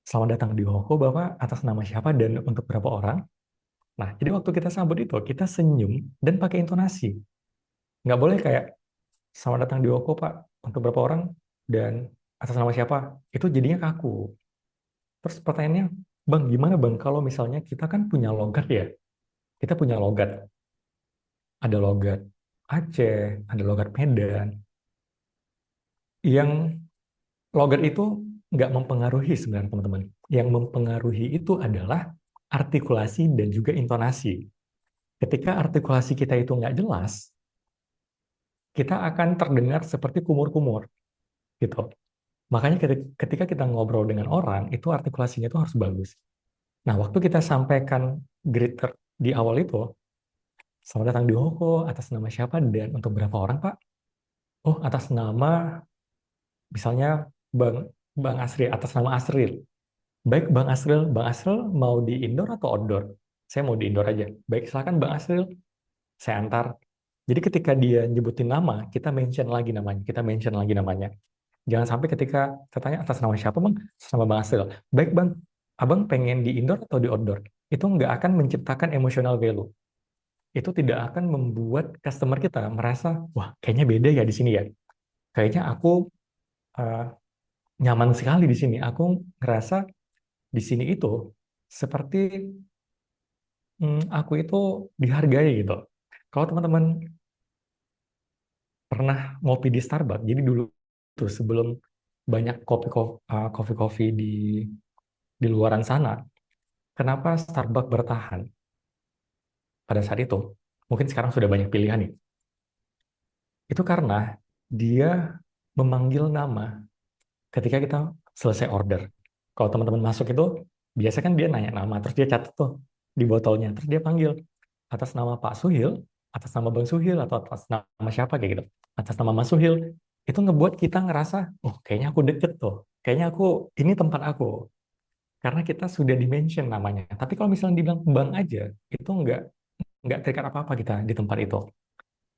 selamat datang di Hoko, Bapak, atas nama siapa dan untuk berapa orang. Nah, jadi waktu kita sambut itu, kita senyum dan pakai intonasi. Nggak boleh kayak, selamat datang di Hoko, Pak, untuk berapa orang dan atas nama siapa. Itu jadinya kaku. Terus pertanyaannya, Bang, gimana Bang kalau misalnya kita kan punya logat ya? Kita punya logat. Ada logat Aceh, ada logat Medan. Yang logat itu nggak mempengaruhi sebenarnya teman-teman. Yang mempengaruhi itu adalah artikulasi dan juga intonasi. Ketika artikulasi kita itu nggak jelas, kita akan terdengar seperti kumur-kumur, gitu. Makanya ketika kita ngobrol dengan orang, itu artikulasinya itu harus bagus. Nah, waktu kita sampaikan greeter di awal itu, selamat datang di Hoko, atas nama siapa dan untuk berapa orang, Pak? Oh, atas nama misalnya Bang Bang Asri, atas nama Asril. Baik Bang Asril mau di indoor atau outdoor? saya mau di indoor aja. Baik, silakan Bang Asril, saya antar. Jadi ketika dia nyebutin nama, kita mention lagi namanya, kita mention lagi namanya. Jangan sampai ketika saya tanya atas nama siapa Bang, atas nama Bang Asril. Baik Bang, Abang pengen di indoor atau di outdoor? Itu nggak akan menciptakan emotional value. Itu tidak akan membuat customer kita merasa, wah kayaknya beda ya di sini ya. Kayaknya aku eh, nyaman sekali di sini. Aku ngerasa di sini itu seperti aku itu dihargai gitu. Kalau teman-teman pernah ngopi di Starbucks, jadi dulu tuh sebelum banyak kopi-kopi di luaran sana, kenapa Starbucks bertahan pada saat itu? Mungkin sekarang sudah banyak pilihan nih. Itu karena dia memanggil nama ketika kita selesai order. Kalau teman-teman masuk itu, biasa kan dia nanya nama, terus dia catat tuh di botolnya, terus dia panggil atas nama Pak Suhil, atas nama Bang Suhil, atau atas nama siapa kayak gitu, atas nama Mas Suhil, itu ngebuat kita ngerasa, oh kayaknya aku deket tuh, kayaknya ini tempat aku, karena kita sudah dimention namanya. Tapi kalau misalnya dibilang Bang aja, itu nggak terikat apa-apa kita di tempat itu.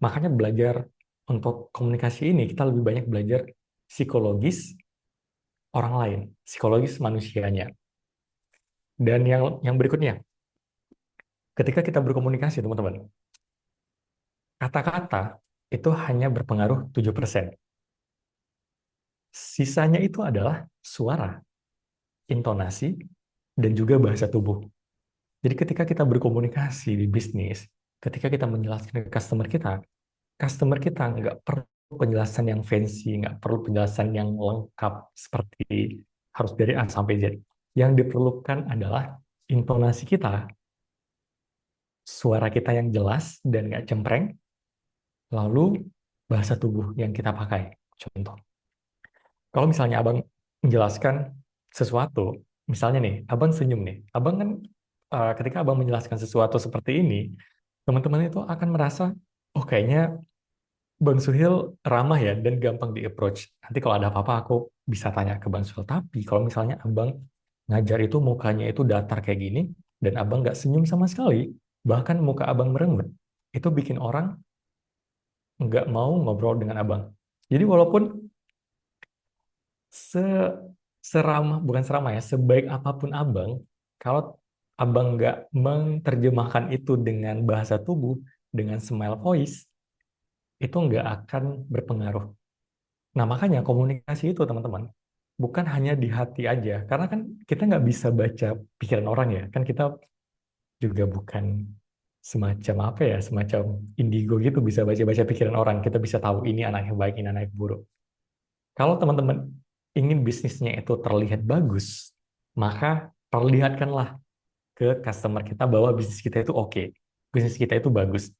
Makanya belajar untuk komunikasi ini, kita lebih banyak belajar psikologis orang lain, psikologis manusianya. Dan yang berikutnya, ketika kita berkomunikasi, teman-teman, kata-kata itu hanya berpengaruh 7%. Sisanya itu adalah suara, intonasi, dan juga bahasa tubuh. Jadi ketika kita berkomunikasi di bisnis, ketika kita menjelaskan ke customer kita nggak perlu penjelasan yang fancy, nggak perlu penjelasan yang lengkap seperti harus dari A sampai Z. Yang diperlukan adalah intonasi kita, suara kita yang jelas dan nggak cempreng, lalu bahasa tubuh yang kita pakai. Contoh, kalau misalnya abang menjelaskan sesuatu, misalnya nih, abang senyum nih, abang kan ketika abang menjelaskan sesuatu seperti ini, teman-teman itu akan merasa, oh kayaknya Bang Suhil ramah ya dan gampang di-approach. Nanti kalau ada apa-apa aku bisa tanya ke Bang Suhil. Tapi kalau misalnya abang ngajar itu mukanya itu datar kayak gini, dan abang nggak senyum sama sekali, bahkan muka abang merengut, itu bikin orang nggak mau ngobrol dengan abang. Jadi walaupun se seramah, bukan seramah ya, sebaik apapun abang, kalau abang nggak menerjemahkan itu dengan bahasa tubuh, dengan smile voice, itu nggak akan berpengaruh. Nah, makanya komunikasi itu, teman-teman, bukan hanya di hati aja. Karena kan kita nggak bisa baca pikiran orang ya. Kan kita juga bukan semacam apa ya, semacam indigo gitu bisa baca-baca pikiran orang. Kita bisa tahu ini anak yang baik, ini anak yang buruk. Kalau teman-teman ingin bisnisnya itu terlihat bagus, maka perlihatkanlah ke customer kita bahwa bisnis kita itu oke. Bisnis kita itu bagus.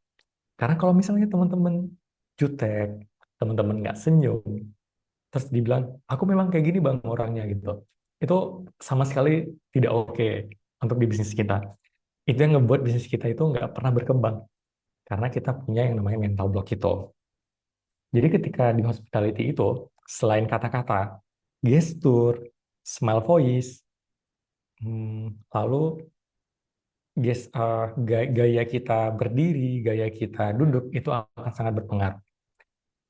Karena kalau misalnya teman-teman jutek, teman-teman nggak senyum, terus dibilang, aku memang kayak gini bang orangnya gitu. Itu sama sekali tidak oke untuk di bisnis kita. Itu yang ngebuat bisnis kita itu nggak pernah berkembang. Karena kita punya yang namanya mental block itu. Jadi ketika di hospitality itu, selain kata-kata, gestur, smile voice, lalu gaya kita berdiri, gaya kita duduk, itu akan sangat berpengaruh.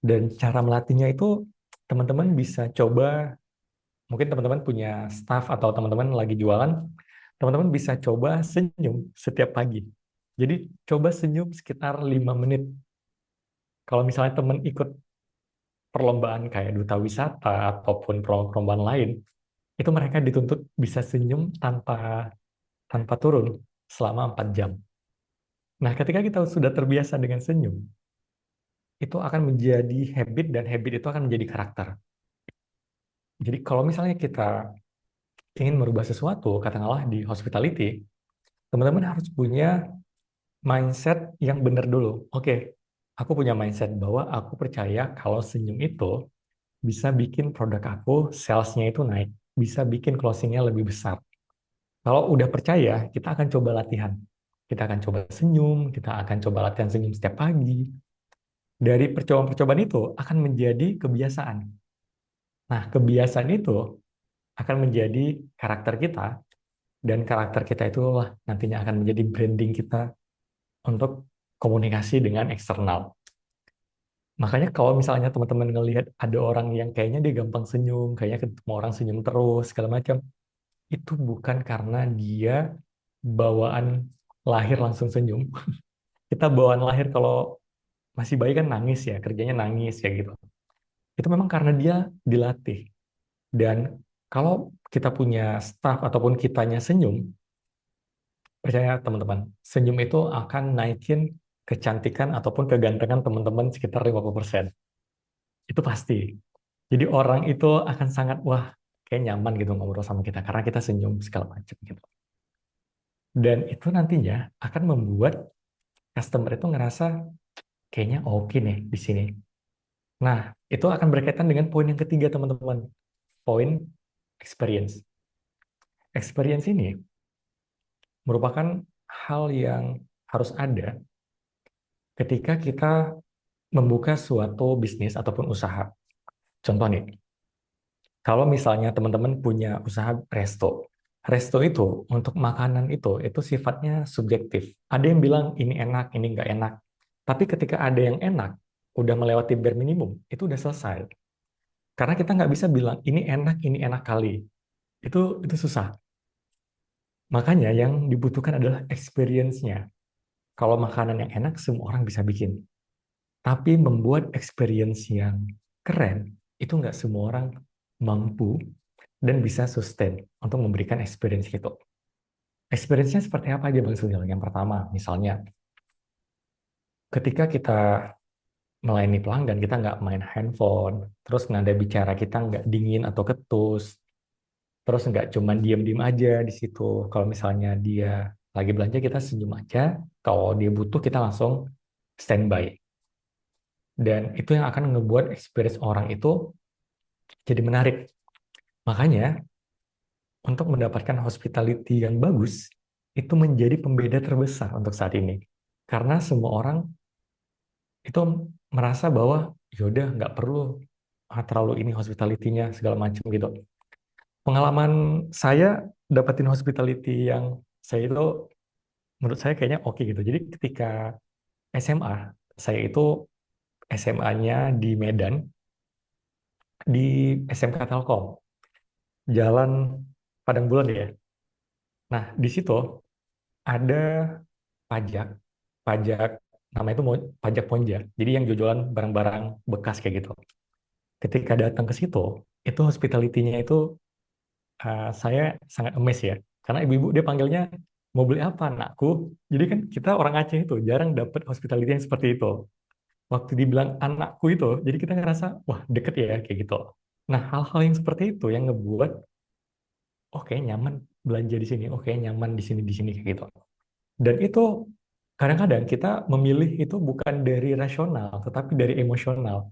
Dan cara melatihnya itu teman-teman bisa coba, mungkin teman-teman punya staff atau teman-teman lagi jualan, teman-teman bisa coba senyum setiap pagi. Jadi coba senyum sekitar 5 menit. Kalau misalnya teman ikut perlombaan kayak duta wisata ataupun perlombaan lain, itu mereka dituntut bisa senyum tanpa tanpa turun selama 4 jam. Nah, ketika kita sudah terbiasa dengan senyum, itu akan menjadi habit dan habit itu akan menjadi karakter. Jadi kalau misalnya kita ingin merubah sesuatu, katakanlah di hospitality, teman-teman harus punya mindset yang benar dulu. Oke, aku punya mindset bahwa aku percaya kalau senyum itu bisa bikin produk aku, sales-nya itu naik, bisa bikin closing-nya lebih besar. Kalau udah percaya, kita akan coba latihan. Kita akan coba senyum, kita akan coba latihan senyum setiap pagi. Dari percobaan-percobaan itu akan menjadi kebiasaan. Nah, kebiasaan itu akan menjadi karakter kita, Dan karakter kita itulah nantinya akan menjadi branding kita untuk komunikasi dengan eksternal. Makanya kalau misalnya teman-teman ngelihat ada orang yang kayaknya dia gampang senyum, kayaknya ketemu orang senyum terus, segala macam, itu bukan karena dia bawaan lahir langsung senyum. Kita bawaan lahir kalau masih bayi kan nangis ya, kerjanya nangis ya gitu. Itu memang karena dia dilatih. Dan kalau kita punya staff ataupun kitanya senyum, percaya teman-teman, senyum itu akan naikin kecantikan ataupun kegantengan teman-teman sekitar 50%. Itu pasti. Jadi orang itu akan sangat, wah, kayak nyaman gitu ngobrol sama kita karena kita senyum segala macam gitu. Dan itu nantinya akan membuat customer itu ngerasa kayaknya oke nih di sini. Nah, itu akan berkaitan dengan poin yang ketiga, teman-teman. Poin experience. Experience ini merupakan hal yang harus ada ketika kita membuka suatu bisnis ataupun usaha. Contoh nih, kalau misalnya teman-teman punya usaha resto, resto itu untuk makanan itu sifatnya subjektif. Ada yang bilang ini enak, ini nggak enak. Tapi ketika ada yang enak, udah melewati bare minimum, itu udah selesai. Karena kita nggak bisa bilang ini enak kali. Itu susah. Makanya yang dibutuhkan adalah experience-nya. Kalau makanan yang enak, semua orang bisa bikin. Tapi membuat experience yang keren, itu nggak semua orang mampu dan bisa sustain untuk memberikan experience itu. Experience-nya seperti apa aja Bang Sunil? Yang pertama, misalnya, ketika kita melayani pelanggan, kita nggak main handphone, terus nada bicara kita nggak dingin atau ketus, terus nggak cuma diem-diem aja di situ. Kalau misalnya dia lagi belanja, kita senyum aja. Kalau dia butuh, kita langsung standby. Dan itu yang akan ngebuat experience orang itu jadi menarik. Makanya, untuk mendapatkan hospitality yang bagus, itu menjadi pembeda terbesar untuk saat ini. Karena semua orang itu merasa bahwa yaudah nggak perlu terlalu ini hospitality-nya segala macam gitu. Pengalaman saya dapetin hospitality yang saya itu menurut saya kayaknya oke gitu. Jadi ketika SMA, saya itu SMA-nya di Medan, di SMK Telkom, Jalan Padang Bulan ya. Nah, di situ ada pajak, pajak namanya itu pajak Ponja. Jadi yang jualan barang-barang bekas kayak gitu. Ketika datang ke situ, itu hospitality-nya itu saya sangat amazed ya. Karena ibu-ibu dia panggilnya mau beli apa anakku. Jadi kan kita orang Aceh itu jarang dapat hospitality yang seperti itu. Waktu dibilang anakku itu, jadi kita ngerasa wah deket ya kayak gitu. Nah hal-hal yang seperti itu yang ngebuat oke nyaman belanja di sini, oke nyaman di sini kayak gitu. Dan itu kadang-kadang kita memilih itu bukan dari rasional, tetapi dari emosional.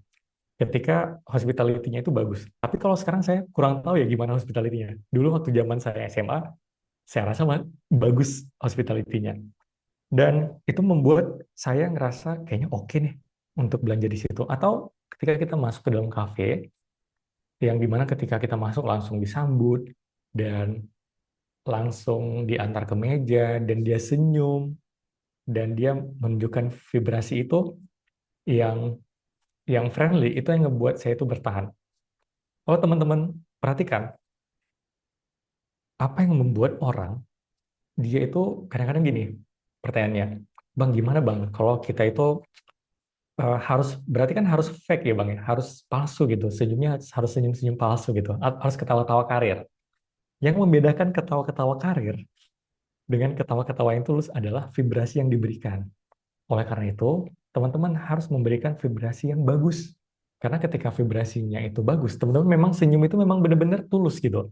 Ketika hospitality-nya itu bagus. Tapi kalau sekarang saya kurang tahu ya gimana hospitality-nya. Dulu waktu zaman saya SMA, saya rasa bagus hospitality-nya. Dan itu membuat saya ngerasa kayaknya oke nih untuk belanja di situ. Atau ketika kita masuk ke dalam kafe, yang dimana ketika kita masuk langsung disambut, dan langsung diantar ke meja, dan dia senyum, dan dia menunjukkan vibrasi itu yang friendly, itu yang ngebuat saya itu bertahan. Oh teman-teman, perhatikan, apa yang membuat orang, dia itu kadang-kadang gini, pertanyaannya, Bang gimana Bang, kalau kita itu harus, berarti kan harus fake ya Bang ya, harus palsu gitu, senyumnya harus senyum-senyum palsu gitu, harus ketawa-tawa karir. Yang membedakan ketawa-ketawa karir dengan ketawa-ketawa yang tulus adalah vibrasi yang diberikan. Oleh karena itu, teman-teman harus memberikan vibrasi yang bagus. Karena ketika vibrasinya itu bagus, teman-teman memang senyum itu memang benar-benar tulus gitu.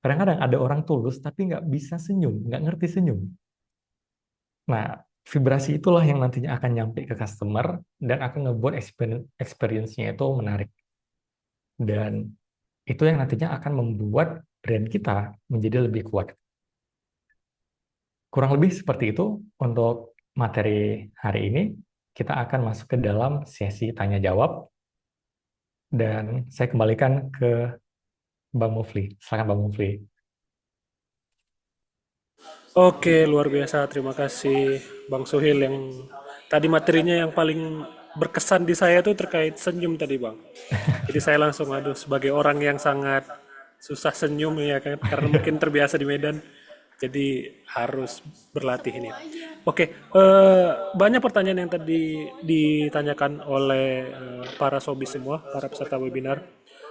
Kadang-kadang ada orang tulus tapi nggak bisa senyum, nggak ngerti senyum. Nah, vibrasi itulah yang nantinya akan nyampe ke customer dan akan ngebuat experience-nya itu menarik. Dan itu yang nantinya akan membuat brand kita menjadi lebih kuat. Kurang lebih seperti itu untuk materi hari ini. Kita akan masuk ke dalam sesi tanya-jawab. Dan saya kembalikan ke Bang Mufli. Silakan Bang Mufli. Oke, luar biasa. Terima kasih Bang Suhil yang tadi materinya yang paling berkesan di saya tuh terkait senyum tadi Bang. Jadi saya langsung aduh sebagai orang yang sangat susah senyum ya kan karena mungkin terbiasa di Medan. Jadi harus berlatih ini. Oke, banyak pertanyaan yang tadi ditanyakan oleh para sobi semua, para peserta webinar.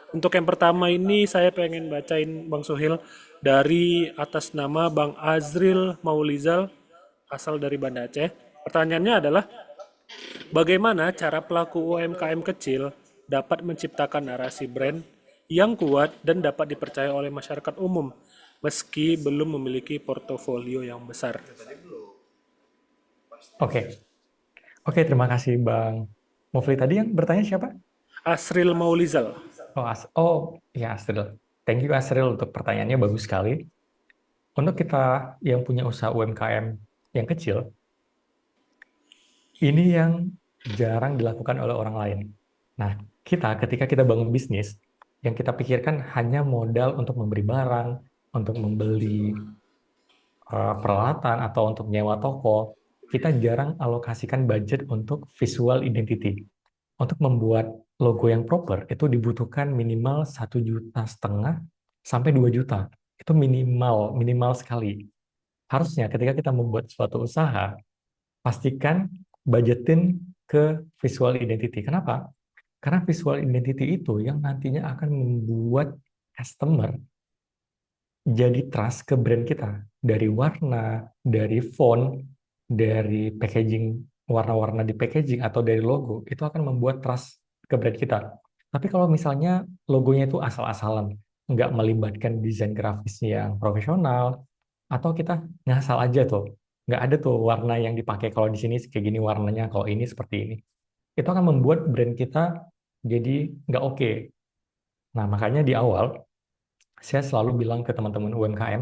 Untuk yang pertama ini saya pengen bacain Bang Suhil dari atas nama Bang Azril Maulizal asal dari Banda Aceh. Pertanyaannya adalah bagaimana cara pelaku UMKM kecil dapat menciptakan narasi brand yang kuat dan dapat dipercaya oleh masyarakat umum meski belum memiliki portofolio yang besar. Oke, oke, terima kasih Bang Mufli. Tadi yang bertanya siapa? Asril Maulizal. Oh, ya Asril. Thank you Asril untuk pertanyaannya, bagus sekali. Untuk kita yang punya usaha UMKM yang kecil, ini yang jarang dilakukan oleh orang lain. Nah, ketika kita bangun bisnis, yang kita pikirkan hanya modal untuk memberi barang, untuk membeli peralatan, atau untuk nyewa toko, kita jarang alokasikan budget untuk visual identity. Untuk membuat logo yang proper, itu dibutuhkan minimal 1,5 juta sampai 2 juta. Itu minimal, minimal sekali. Harusnya ketika kita membuat suatu usaha, pastikan budgetin ke visual identity. Kenapa? Karena visual identity itu yang nantinya akan membuat customer jadi trust ke brand kita. Dari warna, dari font, dari packaging, warna-warna di packaging atau dari logo, itu akan membuat trust ke brand kita. Tapi kalau misalnya logonya itu asal-asalan, nggak melibatkan desain grafis yang profesional, atau kita ngasal aja tuh, nggak ada tuh warna yang dipakai, kalau di sini kayak gini warnanya, kalau ini seperti ini. Itu akan membuat brand kita jadi nggak oke. Nah, makanya di awal, saya selalu bilang ke teman-teman UMKM,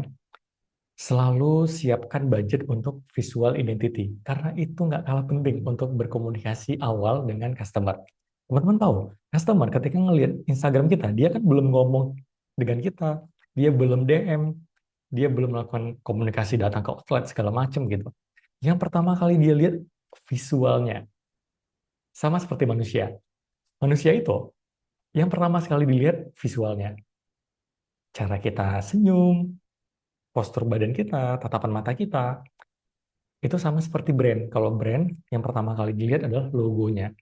selalu siapkan budget untuk visual identity, karena itu nggak kalah penting untuk berkomunikasi awal dengan customer. Teman-teman tahu, customer ketika ngelihat Instagram kita, dia kan belum ngomong dengan kita, dia belum DM, dia belum melakukan komunikasi datang ke outlet segala macam gitu. Yang pertama kali dia lihat visualnya, sama seperti manusia. Manusia itu yang pertama sekali dilihat visualnya, cara kita senyum, postur badan kita, tatapan mata kita, itu sama seperti brand. Kalau brand, yang pertama kali dilihat adalah logonya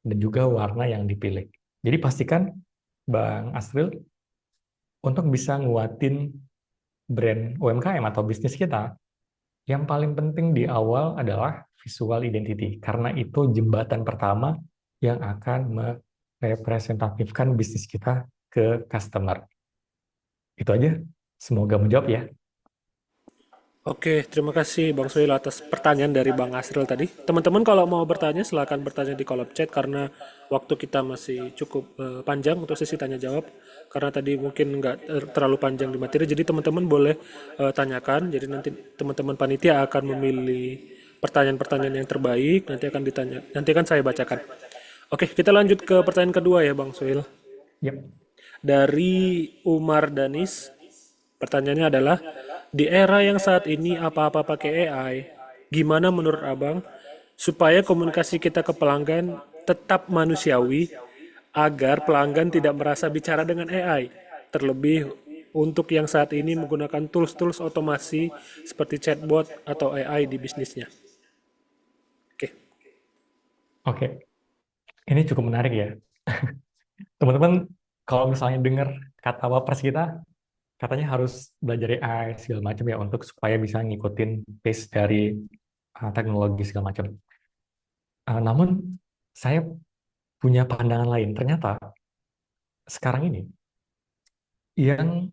dan juga warna yang dipilih. Jadi pastikan, Bang Asril, untuk bisa nguatin brand UMKM atau bisnis kita, yang paling penting di awal adalah visual identity. Karena itu jembatan pertama yang akan merepresentatifkan bisnis kita ke customer. Itu aja. Semoga menjawab ya. Oke, terima kasih Bang Suhil atas pertanyaan dari Bang Asril tadi. Teman-teman kalau mau bertanya silahkan bertanya di kolom chat karena waktu kita masih cukup panjang untuk sesi tanya jawab. Karena tadi mungkin nggak terlalu panjang di materi, jadi teman-teman boleh tanyakan. Jadi nanti teman-teman panitia akan memilih pertanyaan-pertanyaan yang terbaik, nanti akan ditanya, nanti akan saya bacakan. Oke, kita lanjut ke pertanyaan kedua ya Bang Suhil. Yap. Dari Umar Danis, pertanyaannya adalah, di era yang saat ini apa-apa pakai AI, gimana menurut Abang supaya komunikasi kita ke pelanggan tetap manusiawi agar pelanggan tidak merasa bicara dengan AI? Terlebih untuk yang saat ini menggunakan tools-tools otomasi seperti chatbot atau AI di bisnisnya. Oke. Oke. Ini cukup menarik ya. Teman-teman, kalau misalnya dengar kata wapres kita, katanya harus belajar AI segala macam ya untuk supaya bisa ngikutin pace dari teknologi segala macam. Namun saya punya pandangan lain. Ternyata sekarang ini yang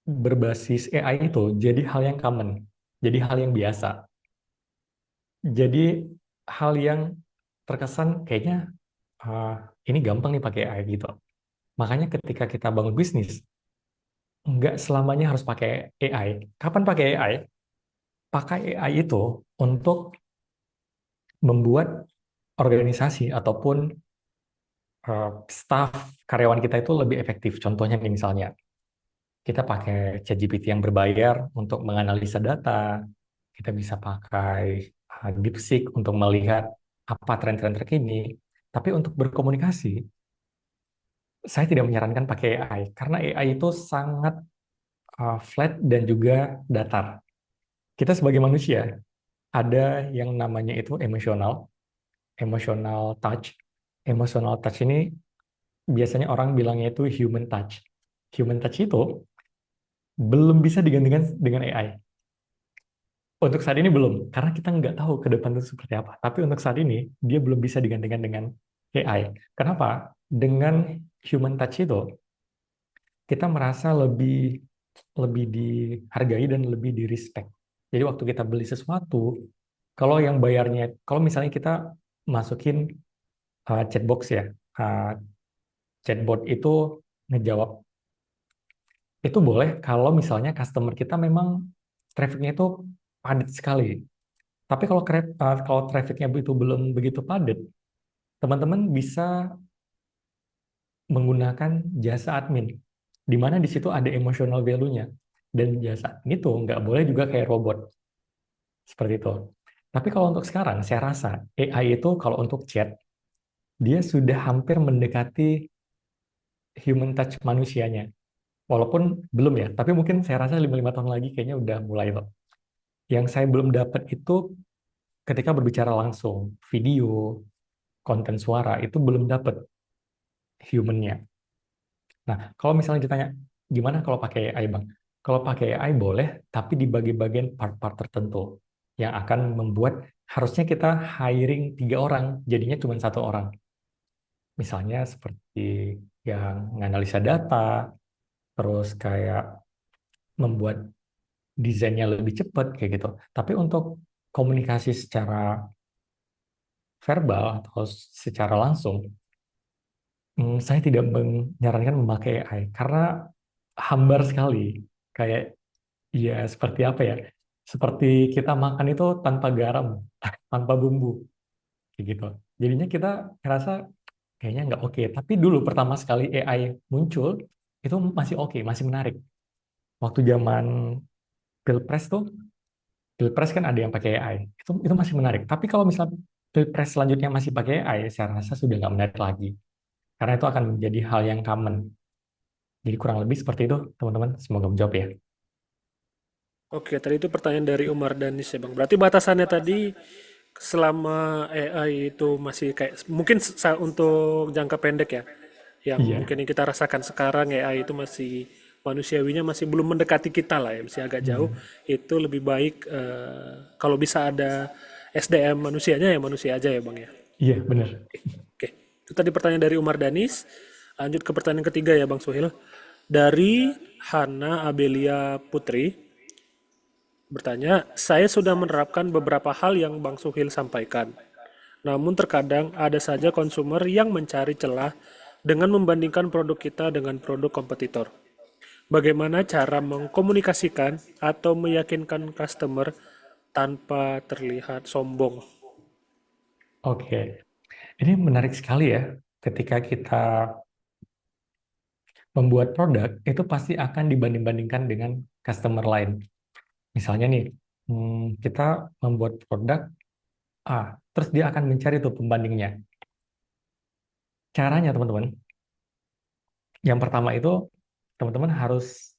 berbasis AI itu jadi hal yang common, jadi hal yang biasa, jadi hal yang terkesan kayaknya ah, ini gampang nih pakai AI gitu. Makanya ketika kita bangun bisnis, nggak selamanya harus pakai AI. Kapan pakai AI? Pakai AI itu untuk membuat organisasi ataupun staff karyawan kita itu lebih efektif. Contohnya nih misalnya, Kita pakai ChatGPT yang berbayar untuk menganalisa data. Kita bisa pakai DeepSeek untuk melihat apa tren-tren terkini. Tapi untuk berkomunikasi, saya tidak menyarankan pakai AI karena AI itu sangat flat dan juga datar. Kita sebagai manusia ada yang namanya itu emosional, emotional touch. Emotional touch ini biasanya orang bilangnya itu human touch. Human touch itu belum bisa digantikan dengan AI. Untuk saat ini belum, karena kita nggak tahu ke depan itu seperti apa. Tapi untuk saat ini, dia belum bisa digantikan dengan AI. Kenapa? Dengan human touch itu, kita merasa lebih lebih dihargai dan lebih di respect. Jadi waktu kita beli sesuatu, kalau yang bayarnya, kalau misalnya kita masukin chatbox ya, uh, chatbot itu ngejawab, itu boleh kalau misalnya customer kita memang trafficnya itu padat sekali. Tapi kalau trafficnya itu belum begitu padat, teman-teman bisa menggunakan jasa admin, di mana di situ ada emotional value-nya. Dan jasa admin itu nggak boleh juga kayak robot, seperti itu. Tapi kalau untuk sekarang, saya rasa AI itu kalau untuk chat, dia sudah hampir mendekati human touch manusianya. Walaupun belum ya, tapi mungkin saya rasa 5 tahun lagi kayaknya udah mulai loh. Yang saya belum dapat itu ketika berbicara langsung, video, konten suara, itu belum dapat human-nya. Nah, kalau misalnya ditanya, gimana kalau pakai AI, Bang? Kalau pakai AI boleh, tapi di bagian part-part tertentu yang akan membuat harusnya kita hiring 3 orang, jadinya cuma 1 orang. Misalnya seperti yang menganalisa data, terus kayak membuat desainnya lebih cepat, kayak gitu. Tapi untuk komunikasi secara verbal atau secara langsung, saya tidak menyarankan memakai AI karena hambar sekali. Kayak ya seperti apa ya? Seperti kita makan itu tanpa garam, tanpa bumbu, kayak gitu. Jadinya kita ngerasa kayaknya nggak oke. Tapi dulu pertama sekali AI muncul, itu masih oke, masih menarik. Waktu zaman Pilpres tuh, Pilpres kan ada yang pakai AI. Itu masih menarik. Tapi kalau misalnya Pilpres selanjutnya masih pakai AI, saya rasa sudah nggak menarik lagi. Karena itu akan menjadi hal yang common. Jadi kurang lebih seperti itu, teman-teman. Semoga menjawab ya. Oke, tadi itu pertanyaan dari Umar Danis ya Bang. Berarti batasannya tadi selama AI itu masih kayak mungkin untuk jangka pendek ya, yang Iya. mungkin yang kita rasakan sekarang AI itu masih manusiawinya masih belum mendekati kita lah ya, masih agak jauh. Hmm. Itu lebih baik kalau bisa ada SDM manusianya ya manusia aja ya Bang ya. Iya, benar. Oke, itu tadi pertanyaan dari Umar Danis. Lanjut ke pertanyaan ketiga ya Bang Suhil. Dari Hana Abelia Putri bertanya, saya sudah menerapkan beberapa hal yang Bang Suhil sampaikan. Namun terkadang ada saja konsumer yang mencari celah dengan membandingkan produk kita dengan produk kompetitor. Bagaimana cara mengkomunikasikan atau meyakinkan customer tanpa terlihat sombong? Oke. Ini menarik sekali ya. Ketika kita membuat produk, itu pasti akan dibanding-bandingkan dengan customer lain. Misalnya nih, kita membuat produk A, terus dia akan mencari tuh pembandingnya. Caranya, teman-teman, yang pertama itu, teman-teman harus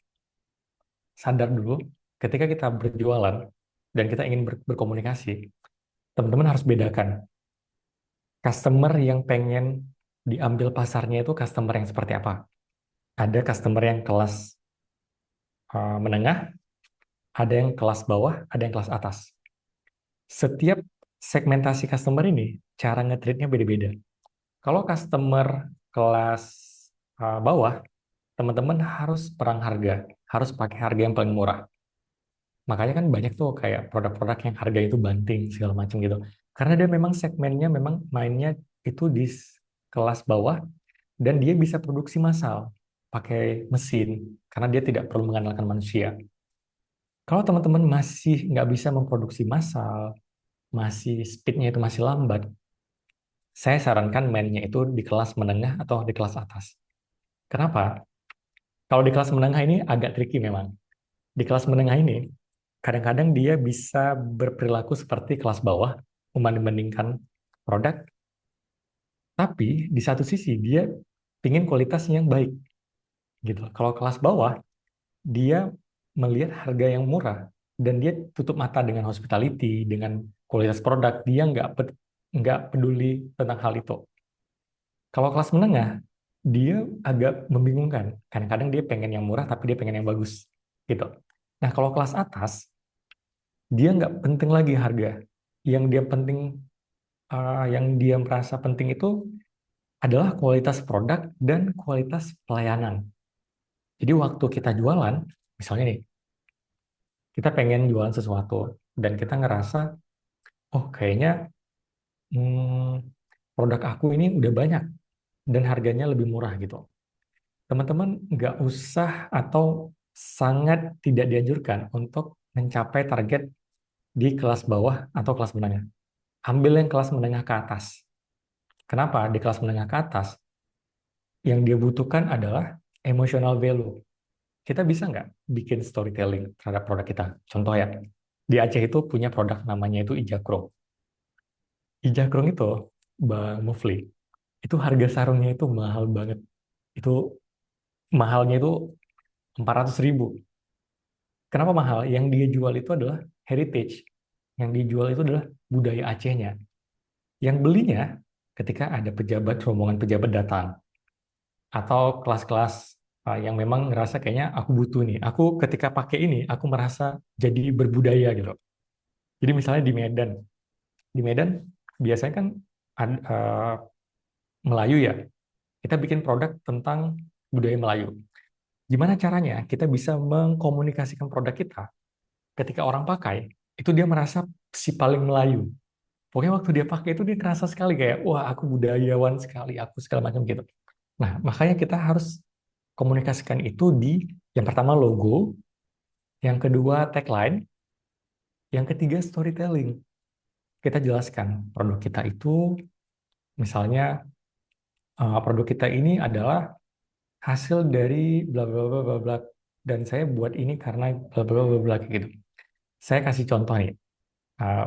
sadar dulu, ketika kita berjualan dan kita ingin berkomunikasi, teman-teman harus bedakan customer yang pengen diambil pasarnya itu customer yang seperti apa. Ada customer yang kelas menengah, ada yang kelas bawah, ada yang kelas atas. Setiap segmentasi customer ini, cara nge-treatnya beda-beda. Kalau customer kelas bawah, teman-teman harus perang harga, harus pakai harga yang paling murah. Makanya kan banyak tuh kayak produk-produk yang harga itu banting segala macam gitu. Karena dia memang segmennya memang mainnya itu di kelas bawah dan dia bisa produksi massal pakai mesin karena dia tidak perlu mengandalkan manusia. Kalau teman-teman masih nggak bisa memproduksi massal, masih speednya itu masih lambat, saya sarankan mainnya itu di kelas menengah atau di kelas atas. Kenapa? Kalau di kelas menengah ini agak tricky memang. Di kelas menengah ini, kadang-kadang dia bisa berperilaku seperti kelas bawah, membanding-bandingkan produk, tapi di satu sisi dia ingin kualitasnya yang baik gitu. Kalau kelas bawah, dia melihat harga yang murah dan dia tutup mata dengan hospitality, dengan kualitas produk, dia nggak peduli tentang hal itu. Kalau kelas menengah, dia agak membingungkan. Kadang-kadang dia pengen yang murah, tapi dia pengen yang bagus gitu. Nah, kalau kelas atas, dia nggak penting lagi harga. Yang dia penting, yang dia merasa penting itu adalah kualitas produk dan kualitas pelayanan. Jadi waktu kita jualan, misalnya nih, kita pengen jualan sesuatu dan kita ngerasa, oh kayaknya hmm, produk aku ini udah banyak dan harganya lebih murah gitu. Teman-teman nggak usah atau sangat tidak dianjurkan untuk mencapai target di kelas bawah atau kelas menengah. Ambil yang kelas menengah ke atas. Kenapa? Di kelas menengah ke atas, yang dia butuhkan adalah emotional value. Kita bisa nggak bikin storytelling terhadap produk kita? Contoh ya, di Aceh itu punya produk namanya itu Ijakrung. Ijakrung itu, Bang Mufli, itu harga sarungnya itu mahal banget. Itu mahalnya itu 400.000. Kenapa mahal? Yang dia jual itu adalah heritage. Yang dijual itu adalah budaya Acehnya. Yang belinya ketika ada pejabat, rombongan pejabat datang. Atau kelas-kelas yang memang ngerasa kayaknya aku butuh nih. Aku ketika pakai ini, aku merasa jadi berbudaya gitu. Jadi misalnya di Medan biasanya kan Melayu ya. Kita bikin produk tentang budaya Melayu. Gimana caranya kita bisa mengkomunikasikan produk kita ketika orang pakai, itu dia merasa si paling Melayu. Pokoknya waktu dia pakai itu dia kerasa sekali kayak, wah aku budayawan sekali, aku segala macam gitu. Nah, makanya kita harus komunikasikan itu di yang pertama logo, yang kedua tagline, yang ketiga storytelling. Kita jelaskan produk kita itu, misalnya produk kita ini adalah hasil dari bla bla bla bla bla dan saya buat ini karena bla bla bla bla kayak gitu. Saya kasih contoh nih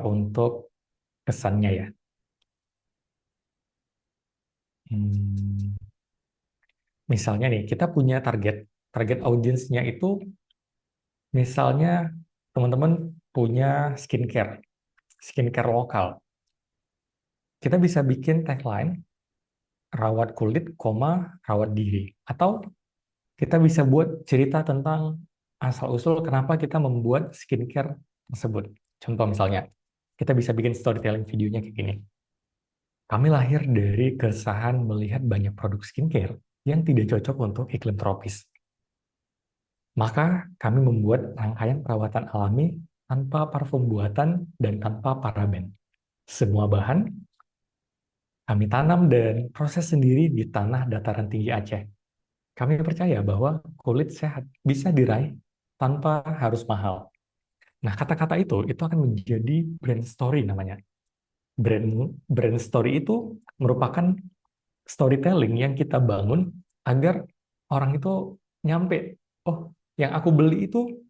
untuk kesannya ya. Hmm, Misalnya nih kita punya target target audiensnya itu misalnya teman-teman punya skincare lokal. Kita bisa bikin tagline rawat kulit, rawat diri. Atau kita bisa buat cerita tentang asal-usul kenapa kita membuat skincare tersebut. Contoh misalnya, kita bisa bikin storytelling videonya kayak gini. Kami lahir dari keresahan melihat banyak produk skincare yang tidak cocok untuk iklim tropis. Maka kami membuat rangkaian perawatan alami tanpa parfum buatan dan tanpa paraben. Semua bahan kami tanam dan proses sendiri di tanah dataran tinggi Aceh. Kami percaya bahwa kulit sehat bisa diraih tanpa harus mahal. Nah, kata-kata itu akan menjadi brand story namanya. Brand brand story itu merupakan storytelling yang kita bangun agar orang itu nyampe, oh, yang aku beli itu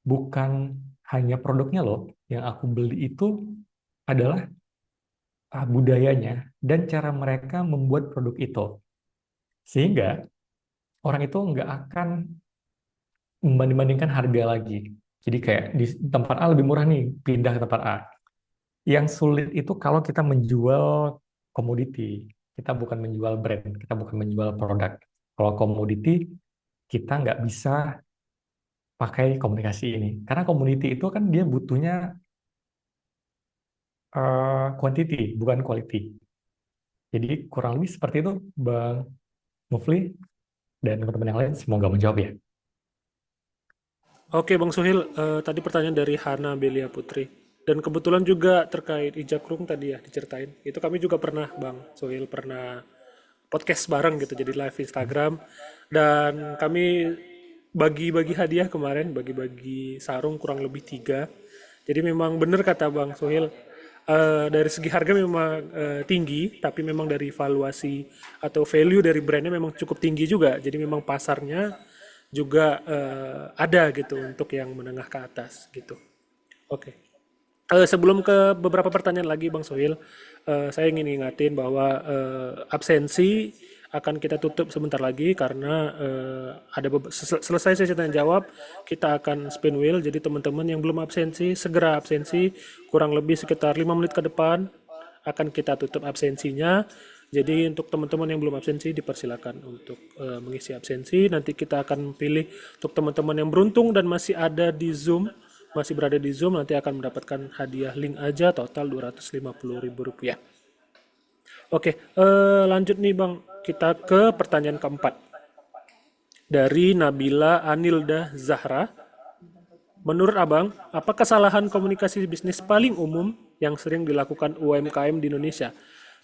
bukan hanya produknya loh, yang aku beli itu adalah budayanya dan cara mereka membuat produk itu. Sehingga orang itu nggak akan membanding-bandingkan harga lagi. Jadi kayak di tempat A lebih murah nih, pindah ke tempat A. Yang sulit itu kalau kita menjual komoditi. Kita bukan menjual brand, kita bukan menjual produk. Kalau komoditi, kita nggak bisa pakai komunikasi ini. Karena komoditi itu kan dia butuhnya quantity, bukan quality. Jadi kurang lebih seperti itu, Bang Mufli dan teman-teman yang lain. Semoga menjawab ya. Oke, Bang Suhil, tadi pertanyaan dari Hana Belia Putri. Dan kebetulan juga terkait Ijakrung tadi ya diceritain. Itu kami juga pernah, Bang Suhil, pernah podcast bareng gitu, jadi live Instagram. Dan kami bagi-bagi hadiah kemarin, bagi-bagi sarung kurang lebih 3. Jadi memang benar kata Bang Suhil, dari segi harga memang tinggi, tapi memang dari valuasi atau value dari brandnya memang cukup tinggi juga. Jadi memang pasarnya juga ada gitu untuk yang menengah ke atas gitu. Oke. Sebelum ke beberapa pertanyaan lagi Bang Sohil, saya ingin ingatin bahwa absensi akan kita tutup sebentar lagi karena selesai sesi tanya jawab, kita akan spin wheel. Jadi teman-teman yang belum absensi segera absensi, kurang lebih sekitar 5 menit ke depan akan kita tutup absensinya. Jadi untuk teman-teman yang belum absensi dipersilakan untuk mengisi absensi. Nanti kita akan pilih untuk teman-teman yang beruntung dan masih ada di Zoom, masih berada di Zoom, nanti akan mendapatkan hadiah link aja total Rp250.000. Oke, lanjut nih Bang. Kita ke pertanyaan keempat. Dari Nabila Anilda Zahra. Menurut Abang, apa kesalahan komunikasi bisnis paling umum yang sering dilakukan UMKM di Indonesia?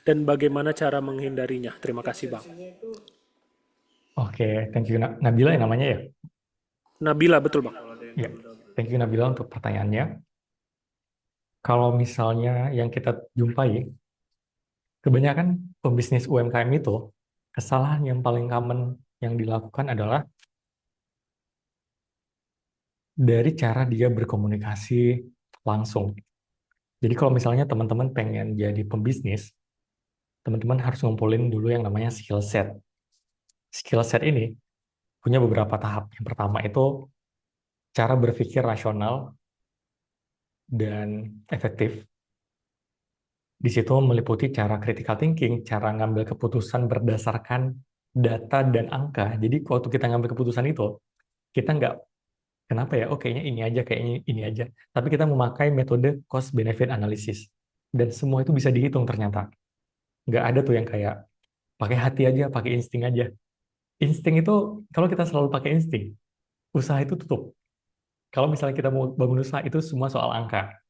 Dan bagaimana cara menghindarinya? Terima kasih Bang. Oke, thank you Nabila yang namanya ya. Nabila, betul Bang. Ya, thank you Nabila untuk pertanyaannya. Kalau misalnya yang kita jumpai, kebanyakan pembisnis UMKM itu, kesalahan yang paling common yang dilakukan adalah dari cara dia berkomunikasi langsung. Jadi kalau misalnya teman-teman pengen jadi pembisnis, teman-teman harus ngumpulin dulu yang namanya skill set. Skill set ini punya beberapa tahap. Yang pertama itu cara berpikir rasional dan efektif. Di situ meliputi cara critical thinking, cara ngambil keputusan berdasarkan data dan angka. Jadi waktu kita ngambil keputusan itu, kita nggak, kenapa ya, oh kayaknya ini aja, kayaknya ini aja. Tapi kita memakai metode cost-benefit analysis. Dan semua itu bisa dihitung ternyata. Nggak ada tuh yang kayak, pakai hati aja, pakai insting aja. Insting itu, kalau kita selalu pakai insting, usaha itu tutup. Kalau misalnya kita mau bangun usaha, itu semua soal angka.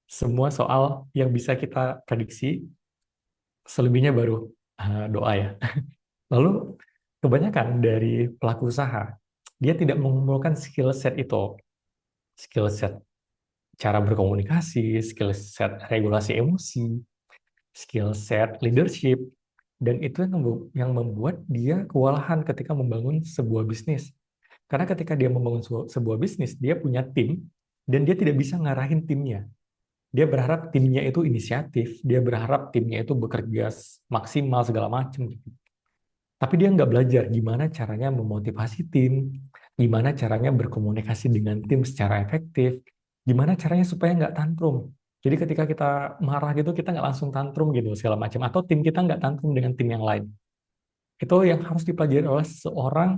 Semua soal yang bisa kita prediksi, selebihnya baru doa ya. Lalu kebanyakan dari pelaku usaha, dia tidak mengumpulkan skill set itu. Skill set cara berkomunikasi, skill set regulasi emosi, skill set leadership, dan itu yang membuat dia kewalahan ketika membangun sebuah bisnis. Karena ketika dia membangun sebuah bisnis, dia punya tim, dan dia tidak bisa ngarahin timnya. Dia berharap timnya itu inisiatif, dia berharap timnya itu bekerja maksimal segala macam. Tapi dia nggak belajar gimana caranya memotivasi tim, gimana caranya berkomunikasi dengan tim secara efektif, gimana caranya supaya nggak tantrum. Jadi ketika kita marah gitu, kita nggak langsung tantrum gitu segala macam. Atau tim kita nggak tantrum dengan tim yang lain. Itu yang harus dipelajari oleh seorang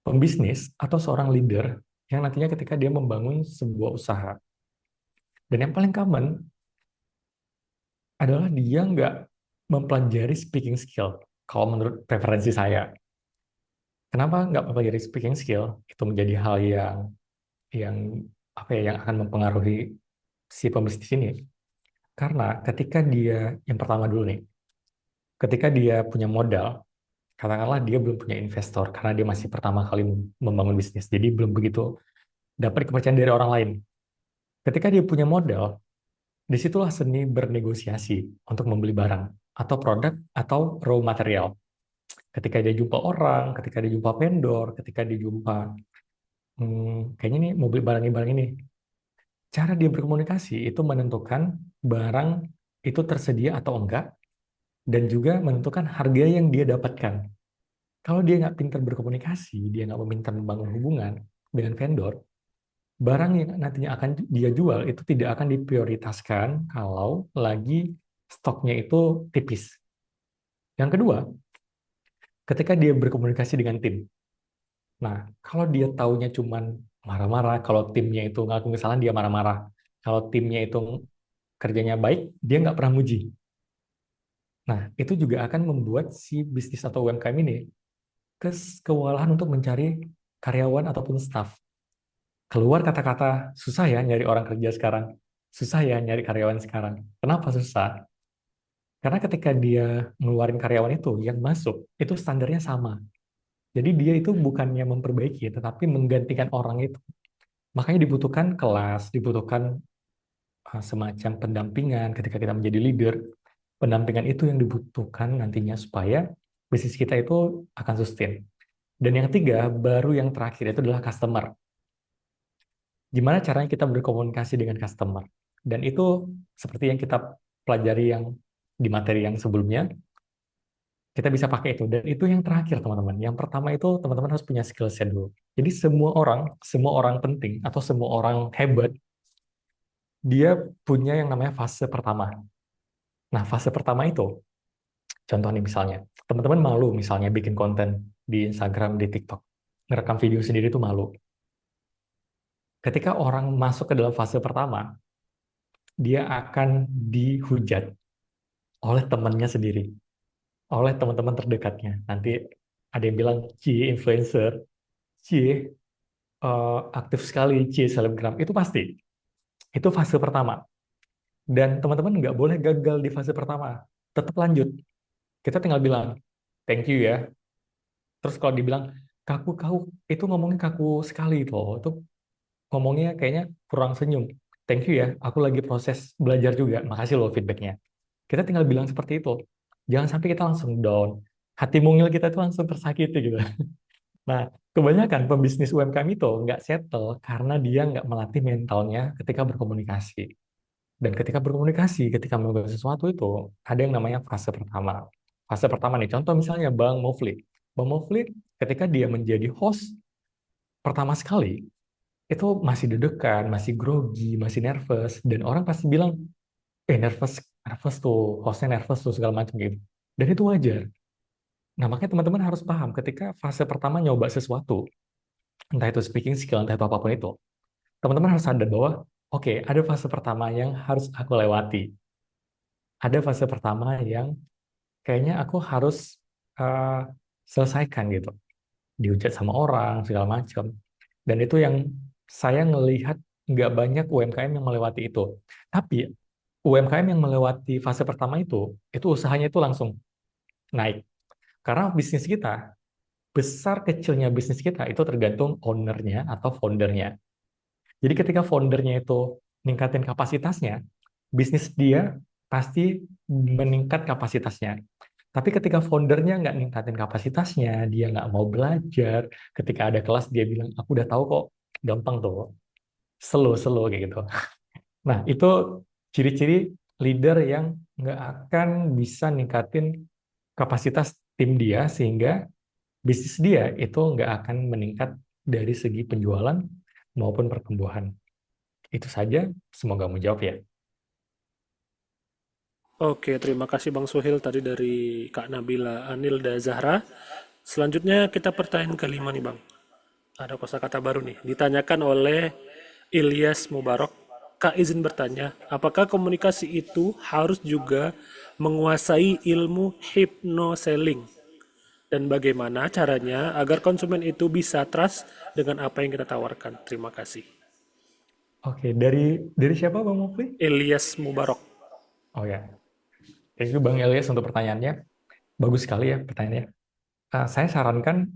pembisnis atau seorang leader yang nantinya ketika dia membangun sebuah usaha. Dan yang paling common adalah dia nggak mempelajari speaking skill. Kalau menurut preferensi saya. Kenapa nggak mempelajari speaking skill? Itu menjadi hal yang apa ya, yang akan mempengaruhi si pembisnis ini. Karena ketika dia, yang pertama dulu nih, ketika dia punya modal, katakanlah dia belum punya investor karena dia masih pertama kali membangun bisnis, jadi belum begitu dapat kepercayaan dari orang lain. Ketika dia punya modal, disitulah seni bernegosiasi untuk membeli barang atau produk atau raw material. Ketika dia jumpa orang, ketika dia jumpa vendor, ketika dia jumpa kayaknya nih mau beli barang ini. Cara dia berkomunikasi itu menentukan barang itu tersedia atau enggak, dan juga menentukan harga yang dia dapatkan. Kalau dia nggak pintar berkomunikasi, dia nggak pintar membangun hubungan dengan vendor, barang yang nantinya akan dia jual itu tidak akan diprioritaskan kalau lagi stoknya itu tipis. Yang kedua, ketika dia berkomunikasi dengan tim. Nah, kalau dia taunya cuman marah-marah, kalau timnya itu ngelakuin kesalahan, dia marah-marah. Kalau timnya itu kerjanya baik, dia nggak pernah muji. Nah, itu juga akan membuat si bisnis atau UMKM ini kewalahan untuk mencari karyawan ataupun staff. Keluar kata-kata, susah ya nyari orang kerja sekarang. Susah ya nyari karyawan sekarang. Kenapa susah? Karena ketika dia ngeluarin karyawan itu, yang masuk, itu standarnya sama. Jadi dia itu bukannya memperbaiki, tetapi menggantikan orang itu. Makanya dibutuhkan kelas, dibutuhkan semacam pendampingan ketika kita menjadi leader. Pendampingan itu yang dibutuhkan nantinya supaya bisnis kita itu akan sustain. Dan yang ketiga, baru yang terakhir itu adalah customer. Gimana caranya kita berkomunikasi dengan customer? Dan itu seperti yang kita pelajari yang di materi yang sebelumnya, kita bisa pakai itu. Dan itu yang terakhir, teman-teman. Yang pertama itu teman-teman harus punya skill set dulu. Jadi semua orang penting atau semua orang hebat, dia punya yang namanya fase pertama. Nah, fase pertama itu, contoh nih misalnya, teman-teman malu misalnya bikin konten di Instagram, di TikTok, ngerekam video sendiri itu malu. Ketika orang masuk ke dalam fase pertama, dia akan dihujat oleh temannya sendiri, oleh teman-teman terdekatnya. Nanti ada yang bilang, cie influencer, cie aktif sekali, cie selebgram. Itu pasti. Itu fase pertama. Dan teman-teman nggak boleh gagal di fase pertama. Tetap lanjut. Kita tinggal bilang, thank you ya. Terus kalau dibilang, kaku, kaku, itu ngomongnya kaku sekali tuh. Itu ngomongnya kayaknya kurang senyum. Thank you ya, aku lagi proses belajar juga. Makasih loh feedbacknya. Kita tinggal bilang seperti itu. Jangan sampai kita langsung down. Hati mungil kita itu langsung tersakiti gitu. Nah, kebanyakan pembisnis UMKM itu nggak settle karena dia nggak melatih mentalnya ketika berkomunikasi. Dan ketika berkomunikasi, ketika melakukan sesuatu itu, ada yang namanya fase pertama. Fase pertama nih, contoh misalnya Bang Mofli. Bang Mofli ketika dia menjadi host pertama sekali, itu masih deg-degan, masih grogi, masih nervous, dan orang pasti bilang, nervous, nervous tuh, hostnya nervous tuh, segala macam gitu. Dan itu wajar. Nah, makanya teman-teman harus paham ketika fase pertama nyoba sesuatu, entah itu speaking skill, entah itu apapun itu, teman-teman harus sadar bahwa, oke, ada fase pertama yang harus aku lewati. Ada fase pertama yang kayaknya aku harus uh, selesaikan gitu. Dihujat sama orang, segala macam. Dan itu yang saya ngelihat nggak banyak UMKM yang melewati itu. Tapi UMKM yang melewati fase pertama itu usahanya itu langsung naik. Karena bisnis kita, besar kecilnya bisnis kita itu tergantung ownernya atau foundernya. Jadi ketika foundernya itu meningkatin kapasitasnya, bisnis dia pasti meningkat kapasitasnya. Tapi ketika foundernya nggak ningkatin kapasitasnya, dia nggak mau belajar, ketika ada kelas dia bilang, aku udah tahu kok, gampang tuh, slow kayak gitu. Nah, itu ciri-ciri leader yang nggak akan bisa ningkatin kapasitas tim dia, sehingga bisnis dia itu nggak akan meningkat dari segi penjualan maupun pertumbuhan. Itu saja, semoga menjawab ya. Oke, terima kasih Bang Suhil tadi dari Kak Nabila Anilda Zahra. Selanjutnya kita pertanyaan kelima nih Bang. Ada kosakata baru nih. Ditanyakan oleh Ilyas Mubarok. Kak izin bertanya, apakah komunikasi itu harus juga menguasai ilmu hypnoselling? Dan bagaimana caranya agar konsumen itu bisa trust dengan apa yang kita tawarkan? Terima kasih. Oke, dari siapa Bang Mufli? Ilyas Mubarok. Oh ya, thank you Bang Elias untuk pertanyaannya. Bagus sekali ya pertanyaannya. Saya sarankan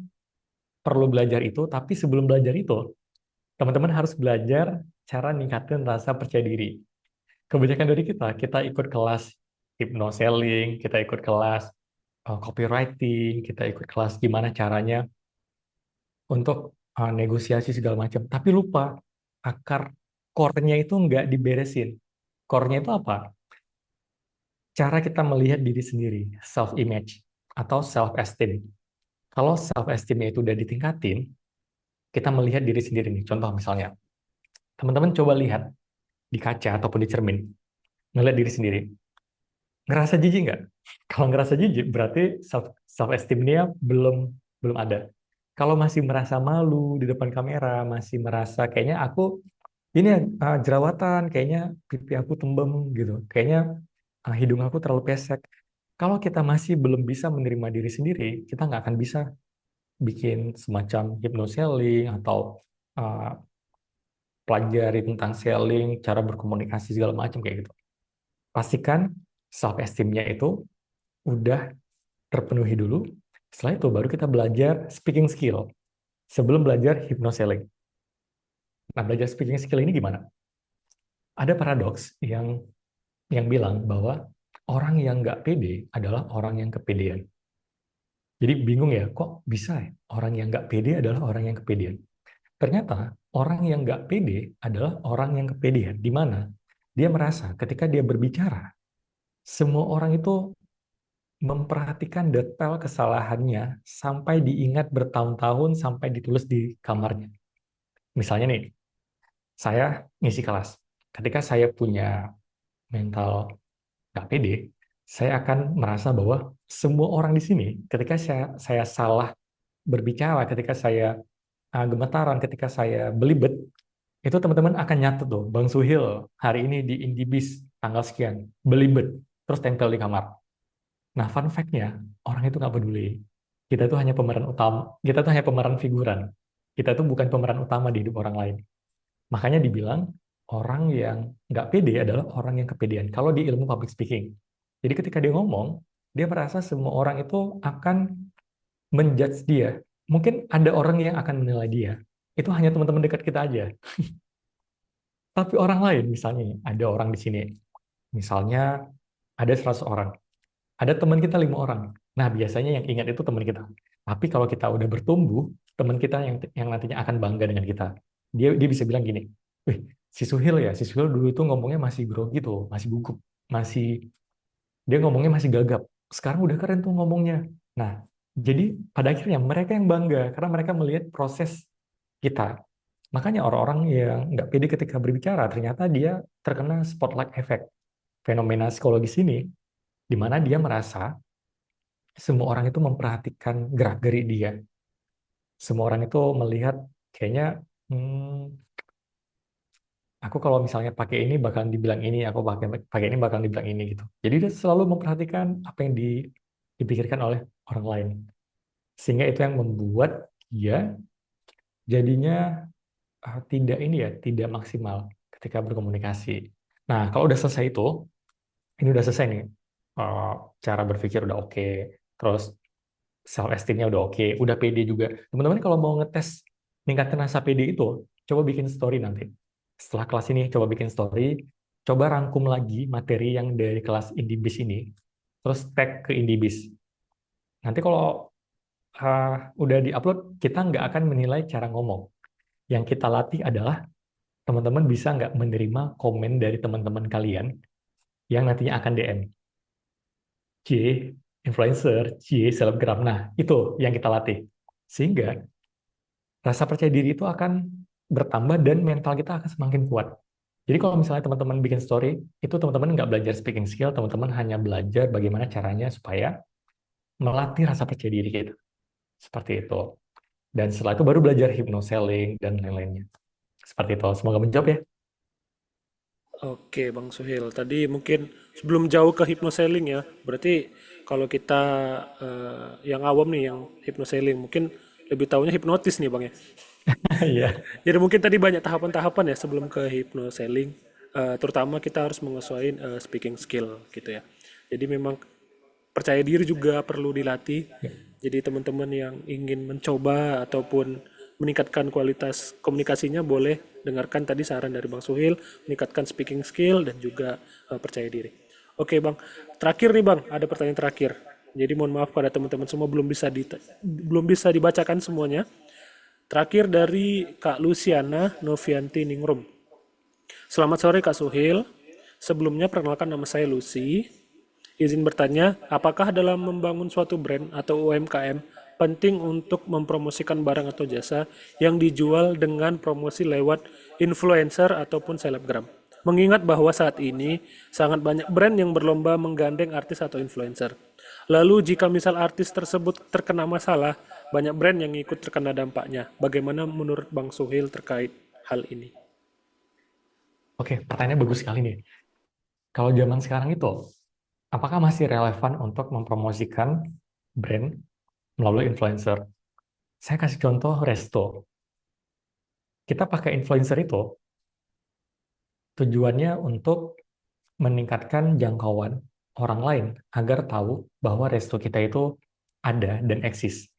perlu belajar itu, tapi sebelum belajar itu, teman-teman harus belajar cara ningkatin rasa percaya diri. Kebanyakan dari kita ikut kelas hypnoselling, kita ikut kelas copywriting, kita ikut kelas gimana caranya untuk negosiasi segala macam. Tapi lupa, akar core-nya itu nggak diberesin. Core-nya itu apa? Cara kita melihat diri sendiri, self-image, atau self-esteem. Kalau self-esteem-nya itu udah ditingkatin, kita melihat diri sendiri nih. Contoh misalnya, teman-teman coba lihat di kaca ataupun di cermin, ngelihat diri sendiri. Ngerasa jijik nggak? Kalau ngerasa jijik, berarti self esteem-nya belum ada. Kalau masih merasa malu di depan kamera, masih merasa kayaknya aku ini jerawatan, kayaknya pipi aku tembem gitu, kayaknya hidung aku terlalu pesek. Kalau kita masih belum bisa menerima diri sendiri, kita nggak akan bisa bikin semacam hypnoselling atau uh, pelajari tentang selling, cara berkomunikasi segala macam kayak gitu. Pastikan self esteem-nya itu udah terpenuhi dulu. Setelah itu baru kita belajar speaking skill sebelum belajar hypnoselling. Nah, belajar speaking skill ini gimana? Ada paradoks yang bilang bahwa orang yang nggak pede adalah orang yang kepedean. Jadi bingung ya, kok bisa ya orang yang nggak pede adalah orang yang kepedean. Ternyata orang yang nggak pede adalah orang yang kepedean. Di mana dia merasa ketika dia berbicara, semua orang itu memperhatikan detail kesalahannya sampai diingat bertahun-tahun sampai ditulis di kamarnya. Misalnya nih, saya ngisi kelas. Ketika saya punya mental nggak pede, saya akan merasa bahwa semua orang di sini, ketika saya salah berbicara, ketika saya gemetaran, ketika saya belibet, itu teman-teman akan nyatet tuh, Bang Suhil hari ini di Indibis tanggal sekian, belibet, terus tempel di kamar. Nah, fun fact-nya, orang itu nggak peduli. Kita tuh hanya pemeran utama, kita tuh hanya pemeran figuran. Kita tuh bukan pemeran utama di hidup orang lain. Makanya dibilang, orang yang nggak pede adalah orang yang kepedean. Kalau di ilmu public speaking. Jadi ketika dia ngomong, dia merasa semua orang itu akan menjudge dia. Mungkin ada orang yang akan menilai dia. Itu hanya teman-teman dekat kita aja. Tapi orang lain, misalnya, ada orang di sini. Misalnya, ada 100 orang. Ada teman kita 5 orang. Nah, biasanya yang ingat itu teman kita. Tapi kalau kita udah bertumbuh, teman kita yang nantinya akan bangga dengan kita. Dia bisa bilang gini, wih, si Suhil ya, si Suhil dulu itu ngomongnya masih grogi tuh, masih gugup, masih dia ngomongnya masih gagap. Sekarang udah keren tuh ngomongnya. Nah, jadi pada akhirnya mereka yang bangga karena mereka melihat proses kita. Makanya orang-orang yang nggak pede ketika berbicara, ternyata dia terkena spotlight effect. Fenomena psikologis ini, di mana dia merasa semua orang itu memperhatikan gerak-gerik dia. Semua orang itu melihat kayaknya hmm, aku kalau misalnya pakai ini bakal dibilang ini, aku pakai pakai ini bakal dibilang ini gitu. Jadi dia selalu memperhatikan apa yang dipikirkan oleh orang lain. Sehingga itu yang membuat dia jadinya tidak ini ya, tidak maksimal ketika berkomunikasi. Nah, kalau udah selesai itu, ini udah selesai nih. Eh, Cara berpikir udah oke, terus self esteemnya udah oke, udah pede juga. Teman-teman kalau mau ngetes tingkatan rasa pede itu, coba bikin story nanti. Setelah kelas ini coba bikin story, coba rangkum lagi materi yang dari kelas Indibis ini, terus tag ke Indibis. Nanti kalau udah diupload, kita nggak akan menilai cara ngomong. Yang kita latih adalah teman-teman bisa nggak menerima komen dari teman-teman kalian yang nantinya akan DM. C, influencer, C, selebgram. Nah, itu yang kita latih. Sehingga rasa percaya diri itu akan bertambah dan mental kita akan semakin kuat. Jadi kalau misalnya teman-teman bikin story, itu teman-teman nggak belajar speaking skill, teman-teman hanya belajar bagaimana caranya supaya melatih rasa percaya diri kita. Seperti itu. Dan setelah itu baru belajar hypnoselling dan lain-lainnya. Seperti itu. Semoga menjawab ya. Oke, Bang Suhil. Tadi mungkin sebelum jauh ke hypnoselling ya, berarti kalau kita yang awam nih, yang hypnoselling, mungkin lebih tahunya hipnotis nih, Bang ya. Iya. Jadi mungkin tadi banyak tahapan-tahapan ya sebelum ke hypnoselling. Terutama kita harus menyesuaikan speaking skill gitu ya. Jadi memang percaya diri juga perlu dilatih. Jadi teman-teman yang ingin mencoba ataupun meningkatkan kualitas komunikasinya boleh dengarkan tadi saran dari Bang Suhil, meningkatkan speaking skill dan juga percaya diri. Oke Bang, terakhir nih Bang, ada pertanyaan terakhir. Jadi mohon maaf pada teman-teman semua belum bisa dibacakan semuanya. Terakhir dari Kak Luciana Novianti Ningrum. Selamat sore Kak Suhil. Sebelumnya perkenalkan nama saya Lucy. Izin bertanya, apakah dalam membangun suatu brand atau UMKM penting untuk mempromosikan barang atau jasa yang dijual dengan promosi lewat influencer ataupun selebgram? Mengingat bahwa saat ini sangat banyak brand yang berlomba menggandeng artis atau influencer. Lalu jika misal artis tersebut terkena masalah, banyak brand yang ikut terkena dampaknya. Bagaimana menurut Bang Suhil terkait hal ini? Oke, pertanyaannya bagus sekali nih. Kalau zaman sekarang itu, apakah masih relevan untuk mempromosikan brand melalui influencer? Saya kasih contoh resto. Kita pakai influencer itu tujuannya untuk meningkatkan jangkauan orang lain agar tahu bahwa resto kita itu ada dan eksis.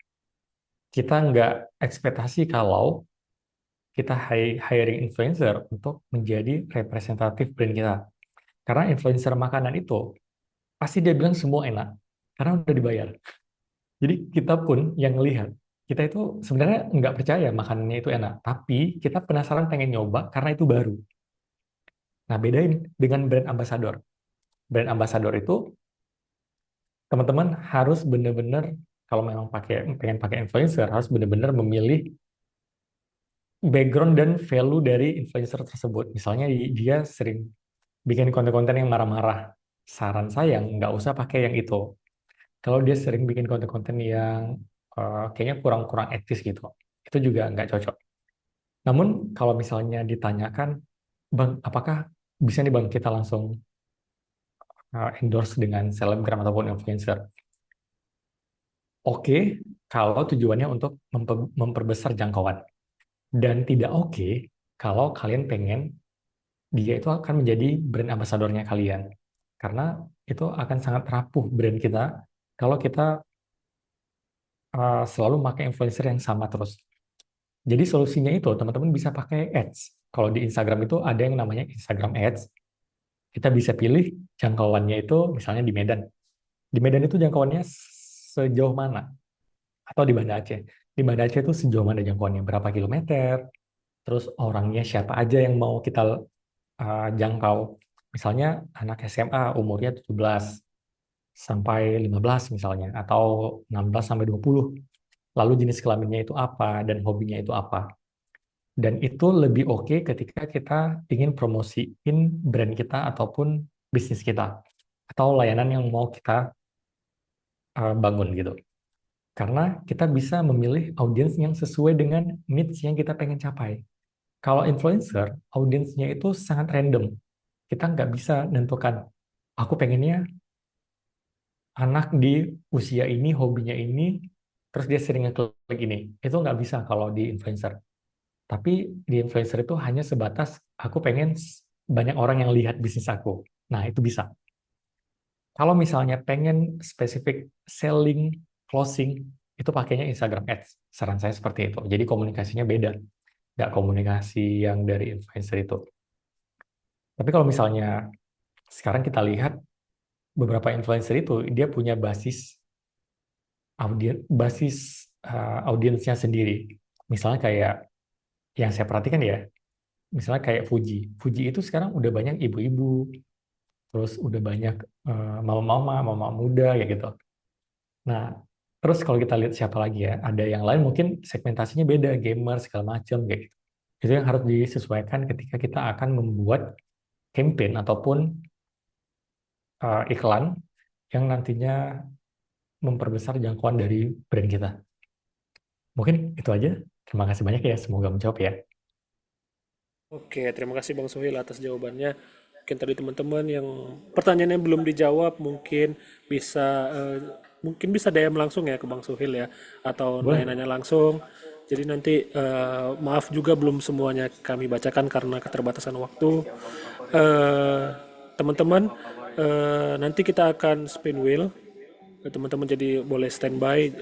Kita nggak ekspektasi kalau kita hiring influencer untuk menjadi representatif brand kita. Karena influencer makanan itu pasti dia bilang semua enak karena udah dibayar. Jadi kita pun yang lihat, kita itu sebenarnya nggak percaya makanannya itu enak, tapi kita penasaran pengen nyoba karena itu baru. Nah, bedain dengan brand ambassador. Brand ambassador itu teman-teman harus benar-benar kalau memang pengen pakai influencer harus benar-benar memilih background dan value dari influencer tersebut. Misalnya dia sering bikin konten-konten yang marah-marah. Saran saya nggak usah pakai yang itu. Kalau dia sering bikin konten-konten yang kayaknya kurang-kurang etis gitu, itu juga nggak cocok. Namun kalau misalnya ditanyakan, Bang, apakah bisa nih Bang kita langsung endorse dengan selebgram ataupun influencer? Oke, kalau tujuannya untuk memperbesar jangkauan. Dan tidak oke kalau kalian pengen dia itu akan menjadi brand ambasadornya kalian. Karena itu akan sangat rapuh brand kita kalau kita selalu pakai influencer yang sama terus. Jadi solusinya itu teman-teman bisa pakai ads. Kalau di Instagram itu ada yang namanya Instagram Ads. Kita bisa pilih jangkauannya itu misalnya di Medan. Di Medan itu jangkauannya sejauh mana? Atau di Banda Aceh. Di Banda Aceh itu sejauh mana jangkauannya? Berapa kilometer? Terus orangnya siapa aja yang mau kita jangkau. Misalnya anak SMA umurnya 17 sampai 15 misalnya, atau 16 sampai 20. Lalu jenis kelaminnya itu apa, dan hobinya itu apa. Dan itu lebih oke ketika kita ingin promosiin brand kita ataupun bisnis kita, atau layanan yang mau kita bangun gitu. Karena kita bisa memilih audiens yang sesuai dengan needs yang kita pengen capai. Kalau influencer, audiensnya itu sangat random. Kita nggak bisa nentukan, aku pengennya anak di usia ini, hobinya ini, terus dia sering ngeklik ini. Itu nggak bisa kalau di influencer. Tapi di influencer itu hanya sebatas, aku pengen banyak orang yang lihat bisnis aku. Nah, itu bisa. Kalau misalnya pengen spesifik selling, closing, itu pakainya Instagram Ads. Saran saya seperti itu. Jadi komunikasinya beda. Nggak komunikasi yang dari influencer itu. Tapi kalau misalnya sekarang kita lihat beberapa influencer itu dia punya audiensnya sendiri. Misalnya kayak yang saya perhatikan ya, misalnya kayak Fuji. Fuji itu sekarang udah banyak ibu-ibu, terus udah banyak mama-mama, mama muda ya gitu. Nah, terus kalau kita lihat siapa lagi ya, ada yang lain mungkin segmentasinya beda, gamer segala macam kayak gitu. Itu yang harus disesuaikan ketika kita akan membuat campaign ataupun iklan yang nantinya memperbesar jangkauan dari brand kita. Mungkin itu aja. Terima kasih banyak ya. Semoga menjawab ya. Oke, terima kasih Bang Suhil atas jawabannya. Mungkin tadi teman-teman yang pertanyaannya belum dijawab bisa eh, mungkin bisa DM langsung ya ke Bang Suhil ya, atau Boleh. nanya-nanya langsung. Jadi nanti maaf juga belum semuanya kami bacakan karena keterbatasan waktu. Eh, Teman-teman, nanti kita akan spin wheel. Teman-teman jadi boleh standby,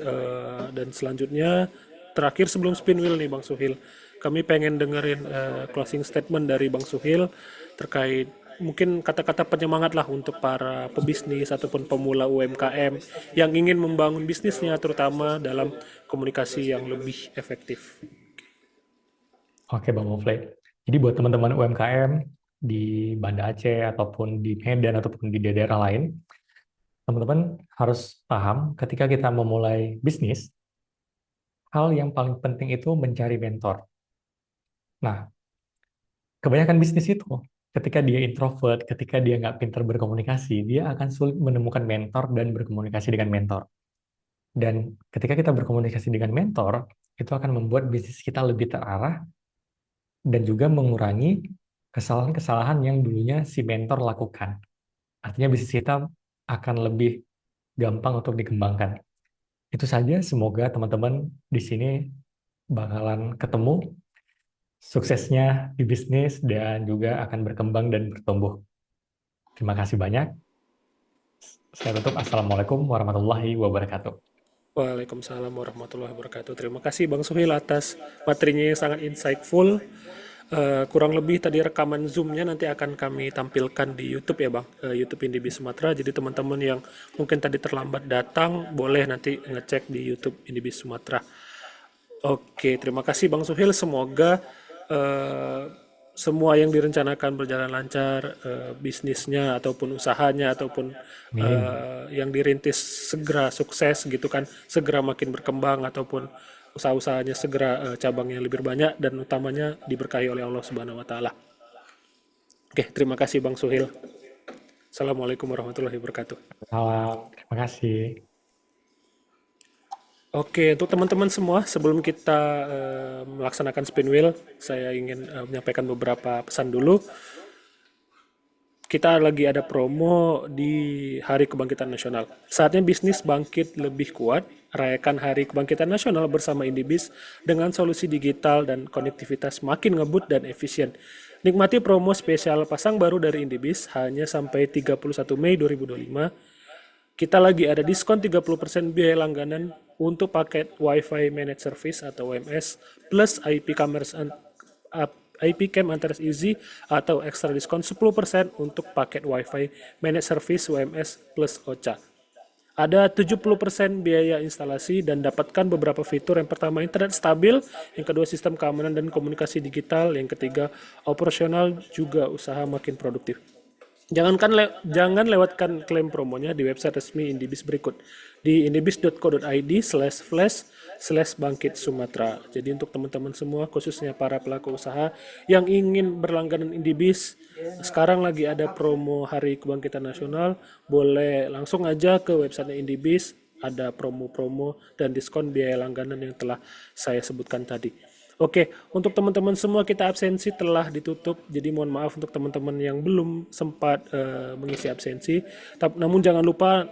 dan selanjutnya terakhir sebelum spin wheel nih Bang Suhil, kami pengen dengerin closing statement dari Bang Suhil terkait mungkin kata-kata penyemangat lah untuk para pebisnis ataupun pemula UMKM yang ingin membangun bisnisnya terutama dalam komunikasi yang lebih efektif. Oke, Bang Mufle. Jadi buat teman-teman UMKM di Banda Aceh ataupun di Medan ataupun di daerah lain, teman-teman harus paham ketika kita memulai bisnis, hal yang paling penting itu mencari mentor. Nah, kebanyakan bisnis itu, ketika dia introvert, ketika dia nggak pintar berkomunikasi, dia akan sulit menemukan mentor dan berkomunikasi dengan mentor. Dan ketika kita berkomunikasi dengan mentor, itu akan membuat bisnis kita lebih terarah dan juga mengurangi kesalahan-kesalahan yang dulunya si mentor lakukan. Artinya bisnis kita akan lebih gampang untuk dikembangkan. Itu saja, semoga teman-teman di sini bakalan ketemu suksesnya di bisnis dan juga akan berkembang dan bertumbuh. Terima kasih banyak. Saya tutup. Assalamualaikum warahmatullahi wabarakatuh. Waalaikumsalam warahmatullahi wabarakatuh. Terima kasih Bang Suhil atas materinya yang sangat insightful. Kurang lebih tadi rekaman Zoom-nya nanti akan kami tampilkan di YouTube ya Bang, YouTube Indibis Sumatera. Jadi teman-teman yang mungkin tadi terlambat datang, boleh nanti ngecek di YouTube Indibis Sumatera. Oke, terima kasih Bang Suhil. Semoga eh, semua yang direncanakan berjalan lancar, bisnisnya ataupun usahanya ataupun Amin. yang dirintis segera sukses gitu kan, segera makin berkembang ataupun usaha-usahanya segera cabangnya lebih banyak dan utamanya diberkahi oleh Allah Subhanahu wa taala. Oke, terima kasih Bang Suhil. Assalamualaikum warahmatullahi wabarakatuh. Salam. Terima kasih. Oke, untuk teman-teman semua, sebelum kita melaksanakan spin wheel, saya ingin menyampaikan beberapa pesan dulu. Kita lagi ada promo di Hari Kebangkitan Nasional. Saatnya bisnis bangkit lebih kuat, rayakan Hari Kebangkitan Nasional bersama Indibis dengan solusi digital dan konektivitas makin ngebut dan efisien. Nikmati promo spesial pasang baru dari Indibis hanya sampai 31 Mei 2025. Kita lagi ada diskon 30% biaya langganan untuk paket Wi-Fi Managed Service atau WMS plus IP Cam Antares Easy atau ekstra diskon 10% untuk paket Wi-Fi Managed Service WMS plus OCA. Ada 70% biaya instalasi dan dapatkan beberapa fitur. Yang pertama, internet stabil. Yang kedua, sistem keamanan dan komunikasi digital. Yang ketiga, operasional juga usaha makin produktif. Jangan lewatkan klaim promonya di website resmi Indibis berikut di indibis.co.id/flash/bangkit Sumatera. Jadi untuk teman-teman semua, khususnya para pelaku usaha yang ingin berlangganan Indibis, sekarang lagi ada promo Hari Kebangkitan Nasional, boleh langsung aja ke website Indibis, ada promo-promo dan diskon biaya langganan yang telah saya sebutkan tadi. Oke, untuk teman-teman semua kita absensi telah ditutup, jadi mohon maaf untuk teman-teman yang belum sempat mengisi absensi. Namun jangan lupa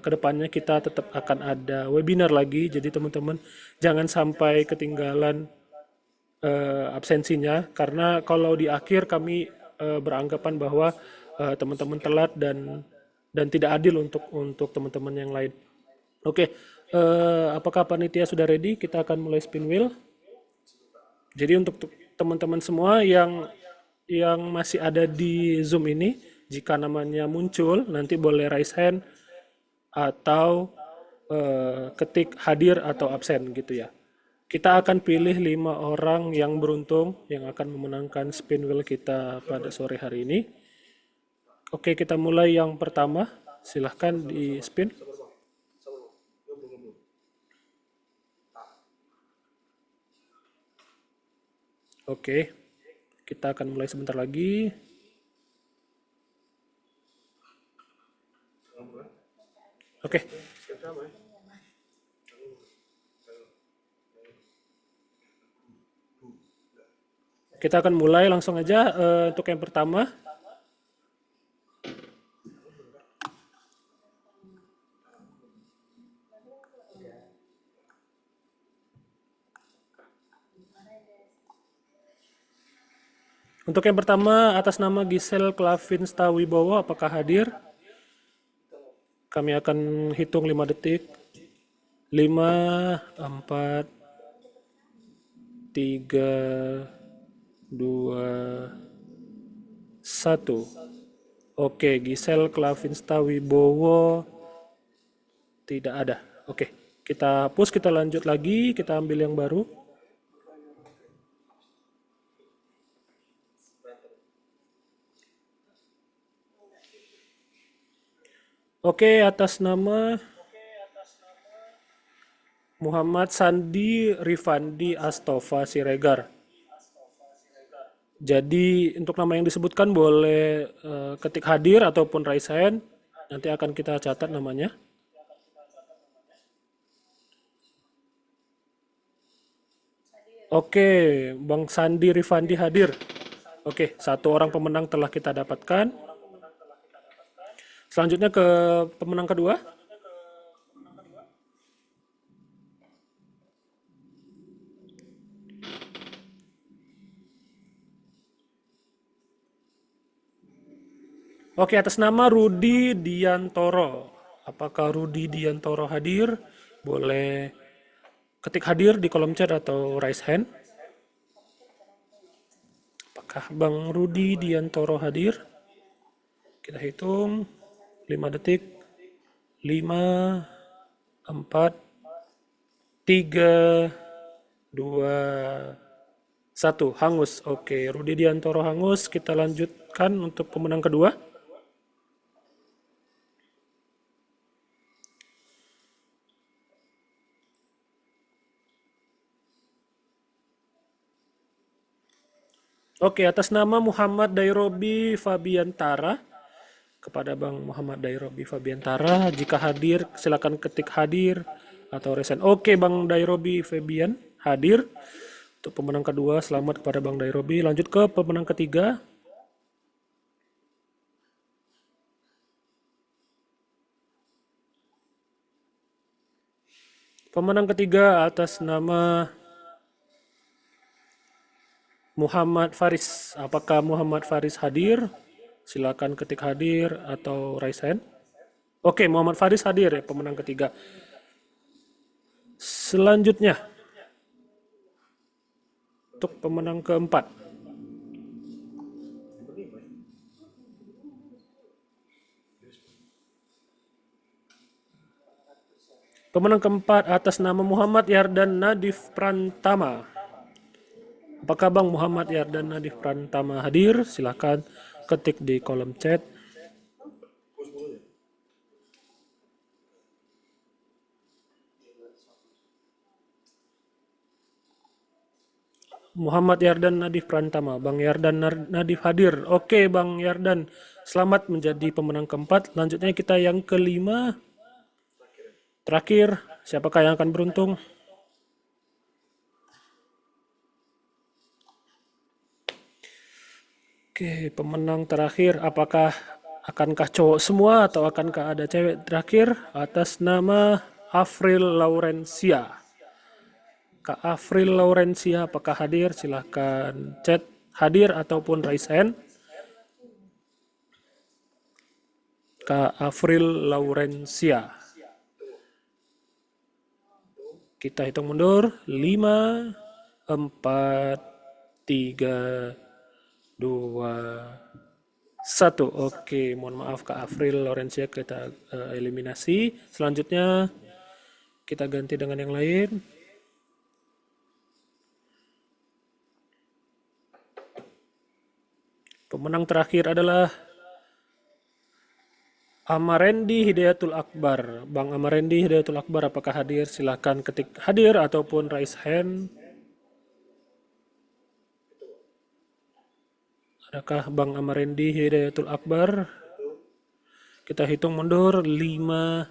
kedepannya kita tetap akan ada webinar lagi, jadi teman-teman jangan sampai ketinggalan absensinya, karena kalau di akhir kami beranggapan bahwa teman-teman telat dan tidak adil untuk teman-teman yang lain. Oke, apakah panitia sudah ready? Kita akan mulai spin wheel. Jadi untuk teman-teman semua yang masih ada di Zoom ini, jika namanya muncul, nanti boleh raise hand atau ketik hadir atau absen gitu ya. Kita akan pilih 5 orang yang beruntung yang akan memenangkan spin wheel kita pada sore hari ini. Oke, kita mulai yang pertama. Silahkan di spin. Oke, kita akan mulai sebentar lagi. Oke. Kita akan mulai langsung aja untuk yang pertama. Untuk yang pertama, atas nama Gisel Klavinsta Wibowo, apakah hadir? Kami akan hitung 5 detik. 5, 4, 3, 2, 1. Oke, Gisel Klavinsta Wibowo tidak ada. Oke, kita hapus, kita lanjut lagi, kita ambil yang baru. Oke, atas nama Muhammad Sandi Rifandi Astofa Siregar. Jadi untuk nama yang disebutkan boleh ketik hadir ataupun raise hand. Nanti akan kita catat namanya. Oke, Bang Sandi Rifandi hadir. Oke, 1 orang pemenang telah kita dapatkan. Selanjutnya ke pemenang kedua. Oke, atas nama Rudi Diantoro. Apakah Rudi Diantoro hadir? Boleh ketik hadir di kolom chat atau raise hand. Apakah Bang Rudi Diantoro hadir? Kita hitung 5 detik. 5, 4, 3, 2, 1. Hangus. Oke, Rudi Diantoro hangus. Kita lanjutkan untuk pemenang kedua. Oke, atas nama Muhammad Dairobi Fabiantara, kepada Bang Muhammad Dairobi Fabiantara, jika hadir silakan ketik hadir atau resen. Oke, Bang Dairobi Fabian hadir. Untuk pemenang kedua, selamat kepada Bang Dairobi. Lanjut ke pemenang ketiga. Pemenang ketiga atas nama Muhammad Faris. Apakah Muhammad Faris hadir? Silakan ketik hadir atau raise hand. Oke, Muhammad Faris hadir ya, pemenang ketiga. Selanjutnya, untuk pemenang keempat. Pemenang keempat atas nama Muhammad Yardan Nadif Prantama. Apakah Bang Muhammad Yardan Nadif Prantama hadir? Silakan ketik di kolom chat. Muhammad Yardan Nadif Prantama. Bang Yardan Nadif hadir. Oke, Bang Yardan. Selamat menjadi pemenang keempat. Lanjutnya kita yang kelima. Terakhir, siapakah yang akan beruntung? Oke, pemenang terakhir. Akankah cowok semua atau akankah ada cewek terakhir? Atas nama Afril Laurencia. Kak Afril Laurencia, apakah hadir? Silahkan chat hadir ataupun raise hand. Kak Afril Laurencia. Kita hitung mundur. 5, 4, 3, 2, 1. Oke, mohon maaf Kak Afril Laurencia kita eliminasi. Selanjutnya kita ganti dengan yang lain. Pemenang terakhir adalah Amarendi Hidayatul Akbar. Bang Amarendi Hidayatul Akbar, apakah hadir? Silahkan ketik hadir ataupun raise hand. Adakah Bang Amarendi Hidayatul Akbar? Kita hitung mundur. 5,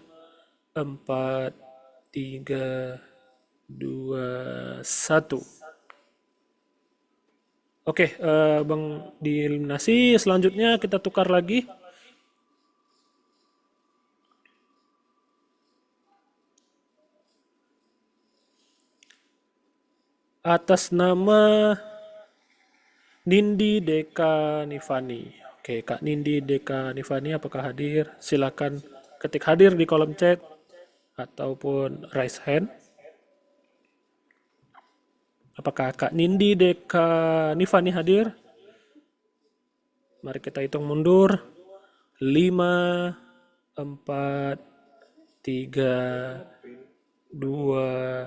4, 3, 2, 1. Oke, Bang dieliminasi. Selanjutnya kita tukar lagi. Atas nama Nindi Deka Nifani. Oke, Kak Nindi Deka Nifani apakah hadir? Silakan ketik hadir di kolom chat ataupun raise hand. Apakah Kak Nindi Deka Nifani hadir? Mari kita hitung mundur. 5, 4, 3, 2,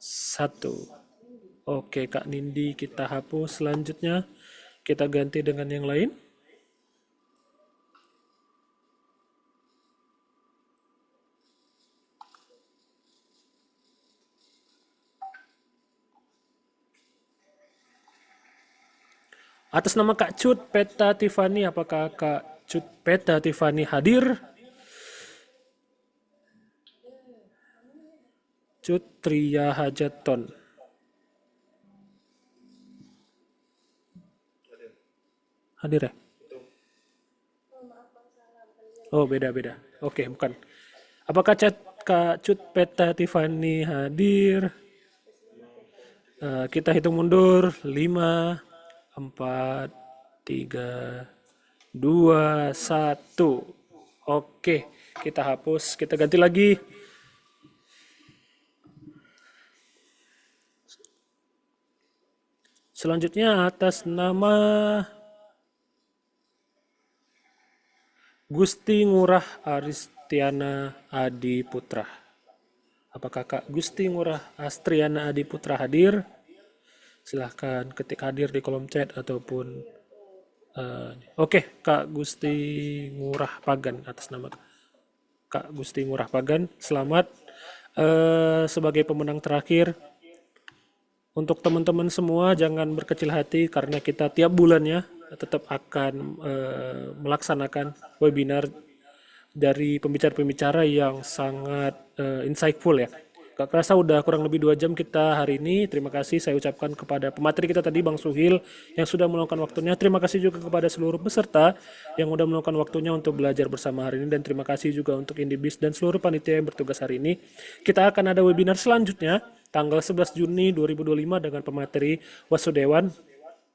1. Oke, Kak Nindi kita hapus. Selanjutnya kita ganti dengan yang lain. Atas nama Kak Cut Peta Tiffany, apakah Kak Cut Peta Tiffany hadir? Cut Tria Hajaton. Hadir ya? Oh, beda-beda. Oke, bukan. Apakah Kak Cut Peta Tiffany hadir? Kita hitung mundur. 5, 4, 3, 2, 1. Oke, kita hapus. Kita ganti lagi. Selanjutnya atas nama Gusti Ngurah Aristiana Adi Putra. Apakah Kak Gusti Ngurah Astriana Adi Putra hadir? Silahkan ketik hadir di kolom chat ataupun Oke, Kak Gusti Ngurah Pagan atas nama Kak Gusti Ngurah Pagan. Selamat sebagai pemenang terakhir. Untuk teman-teman semua jangan berkecil hati karena kita tiap bulannya tetap akan melaksanakan webinar dari pembicara-pembicara yang sangat insightful ya. Gak kerasa udah kurang lebih 2 jam kita hari ini. Terima kasih saya ucapkan kepada pemateri kita tadi Bang Suhil yang sudah meluangkan waktunya. Terima kasih juga kepada seluruh peserta yang sudah meluangkan waktunya untuk belajar bersama hari ini. Dan terima kasih juga untuk Indibis dan seluruh panitia yang bertugas hari ini. Kita akan ada webinar selanjutnya tanggal 11 Juni 2025 dengan pemateri Wasudewan.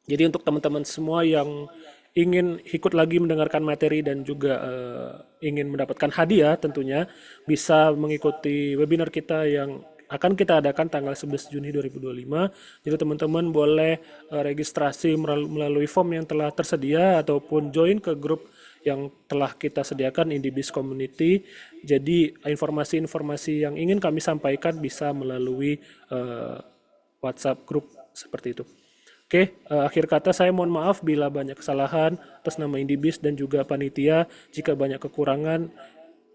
Jadi untuk teman-teman semua yang ingin ikut lagi mendengarkan materi dan juga ingin mendapatkan hadiah tentunya bisa mengikuti webinar kita yang akan kita adakan tanggal 11 Juni 2025. Jadi teman-teman boleh registrasi melalui form yang telah tersedia ataupun join ke grup yang telah kita sediakan Indibis Community. Jadi informasi-informasi yang ingin kami sampaikan bisa melalui WhatsApp grup seperti itu. Oke, akhir kata saya mohon maaf bila banyak kesalahan atas nama Indibis dan juga panitia. Jika banyak kekurangan,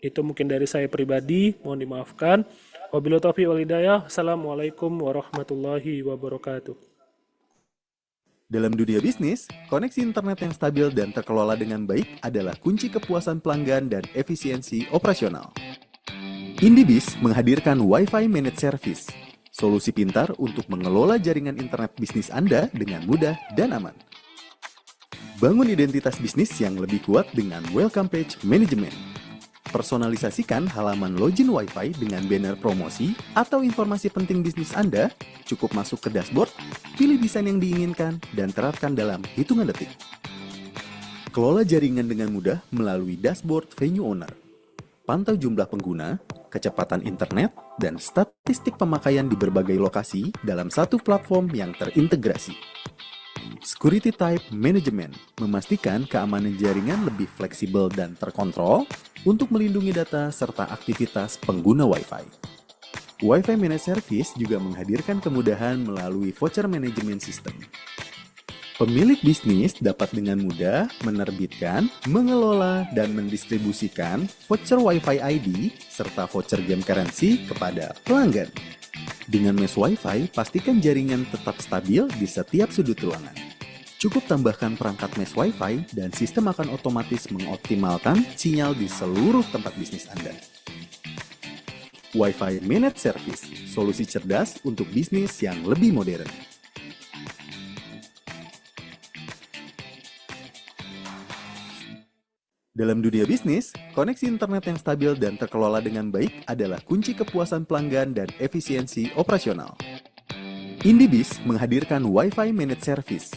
itu mungkin dari saya pribadi, mohon dimaafkan. Wabillahi taufiq wal hidayah. Assalamualaikum warahmatullahi wabarakatuh. Dalam dunia bisnis, koneksi internet yang stabil dan terkelola dengan baik adalah kunci kepuasan pelanggan dan efisiensi operasional. Indibis menghadirkan Wi-Fi Managed Service, solusi pintar untuk mengelola jaringan internet bisnis Anda dengan mudah dan aman. Bangun identitas bisnis yang lebih kuat dengan Welcome Page Management. Personalisasikan halaman login Wi-Fi dengan banner promosi atau informasi penting bisnis Anda. Cukup masuk ke dashboard, pilih desain yang diinginkan, dan terapkan dalam hitungan detik. Kelola jaringan dengan mudah melalui dashboard Venue Owner. Pantau jumlah pengguna, kecepatan internet, dan statistik pemakaian di berbagai lokasi dalam satu platform yang terintegrasi. Security Type Management memastikan keamanan jaringan lebih fleksibel dan terkontrol untuk melindungi data serta aktivitas pengguna Wi-Fi. Wi-Fi Managed Service juga menghadirkan kemudahan melalui voucher management system. Pemilik bisnis dapat dengan mudah menerbitkan, mengelola, dan mendistribusikan voucher Wi-Fi ID serta voucher game currency kepada pelanggan. Dengan mesh Wi-Fi, pastikan jaringan tetap stabil di setiap sudut ruangan. Cukup tambahkan perangkat mesh Wi-Fi dan sistem akan otomatis mengoptimalkan sinyal di seluruh tempat bisnis Anda. Wi-Fi Managed Service, solusi cerdas untuk bisnis yang lebih modern. Dalam dunia bisnis, koneksi internet yang stabil dan terkelola dengan baik adalah kunci kepuasan pelanggan dan efisiensi operasional. Indibis menghadirkan Wi-Fi Managed Service,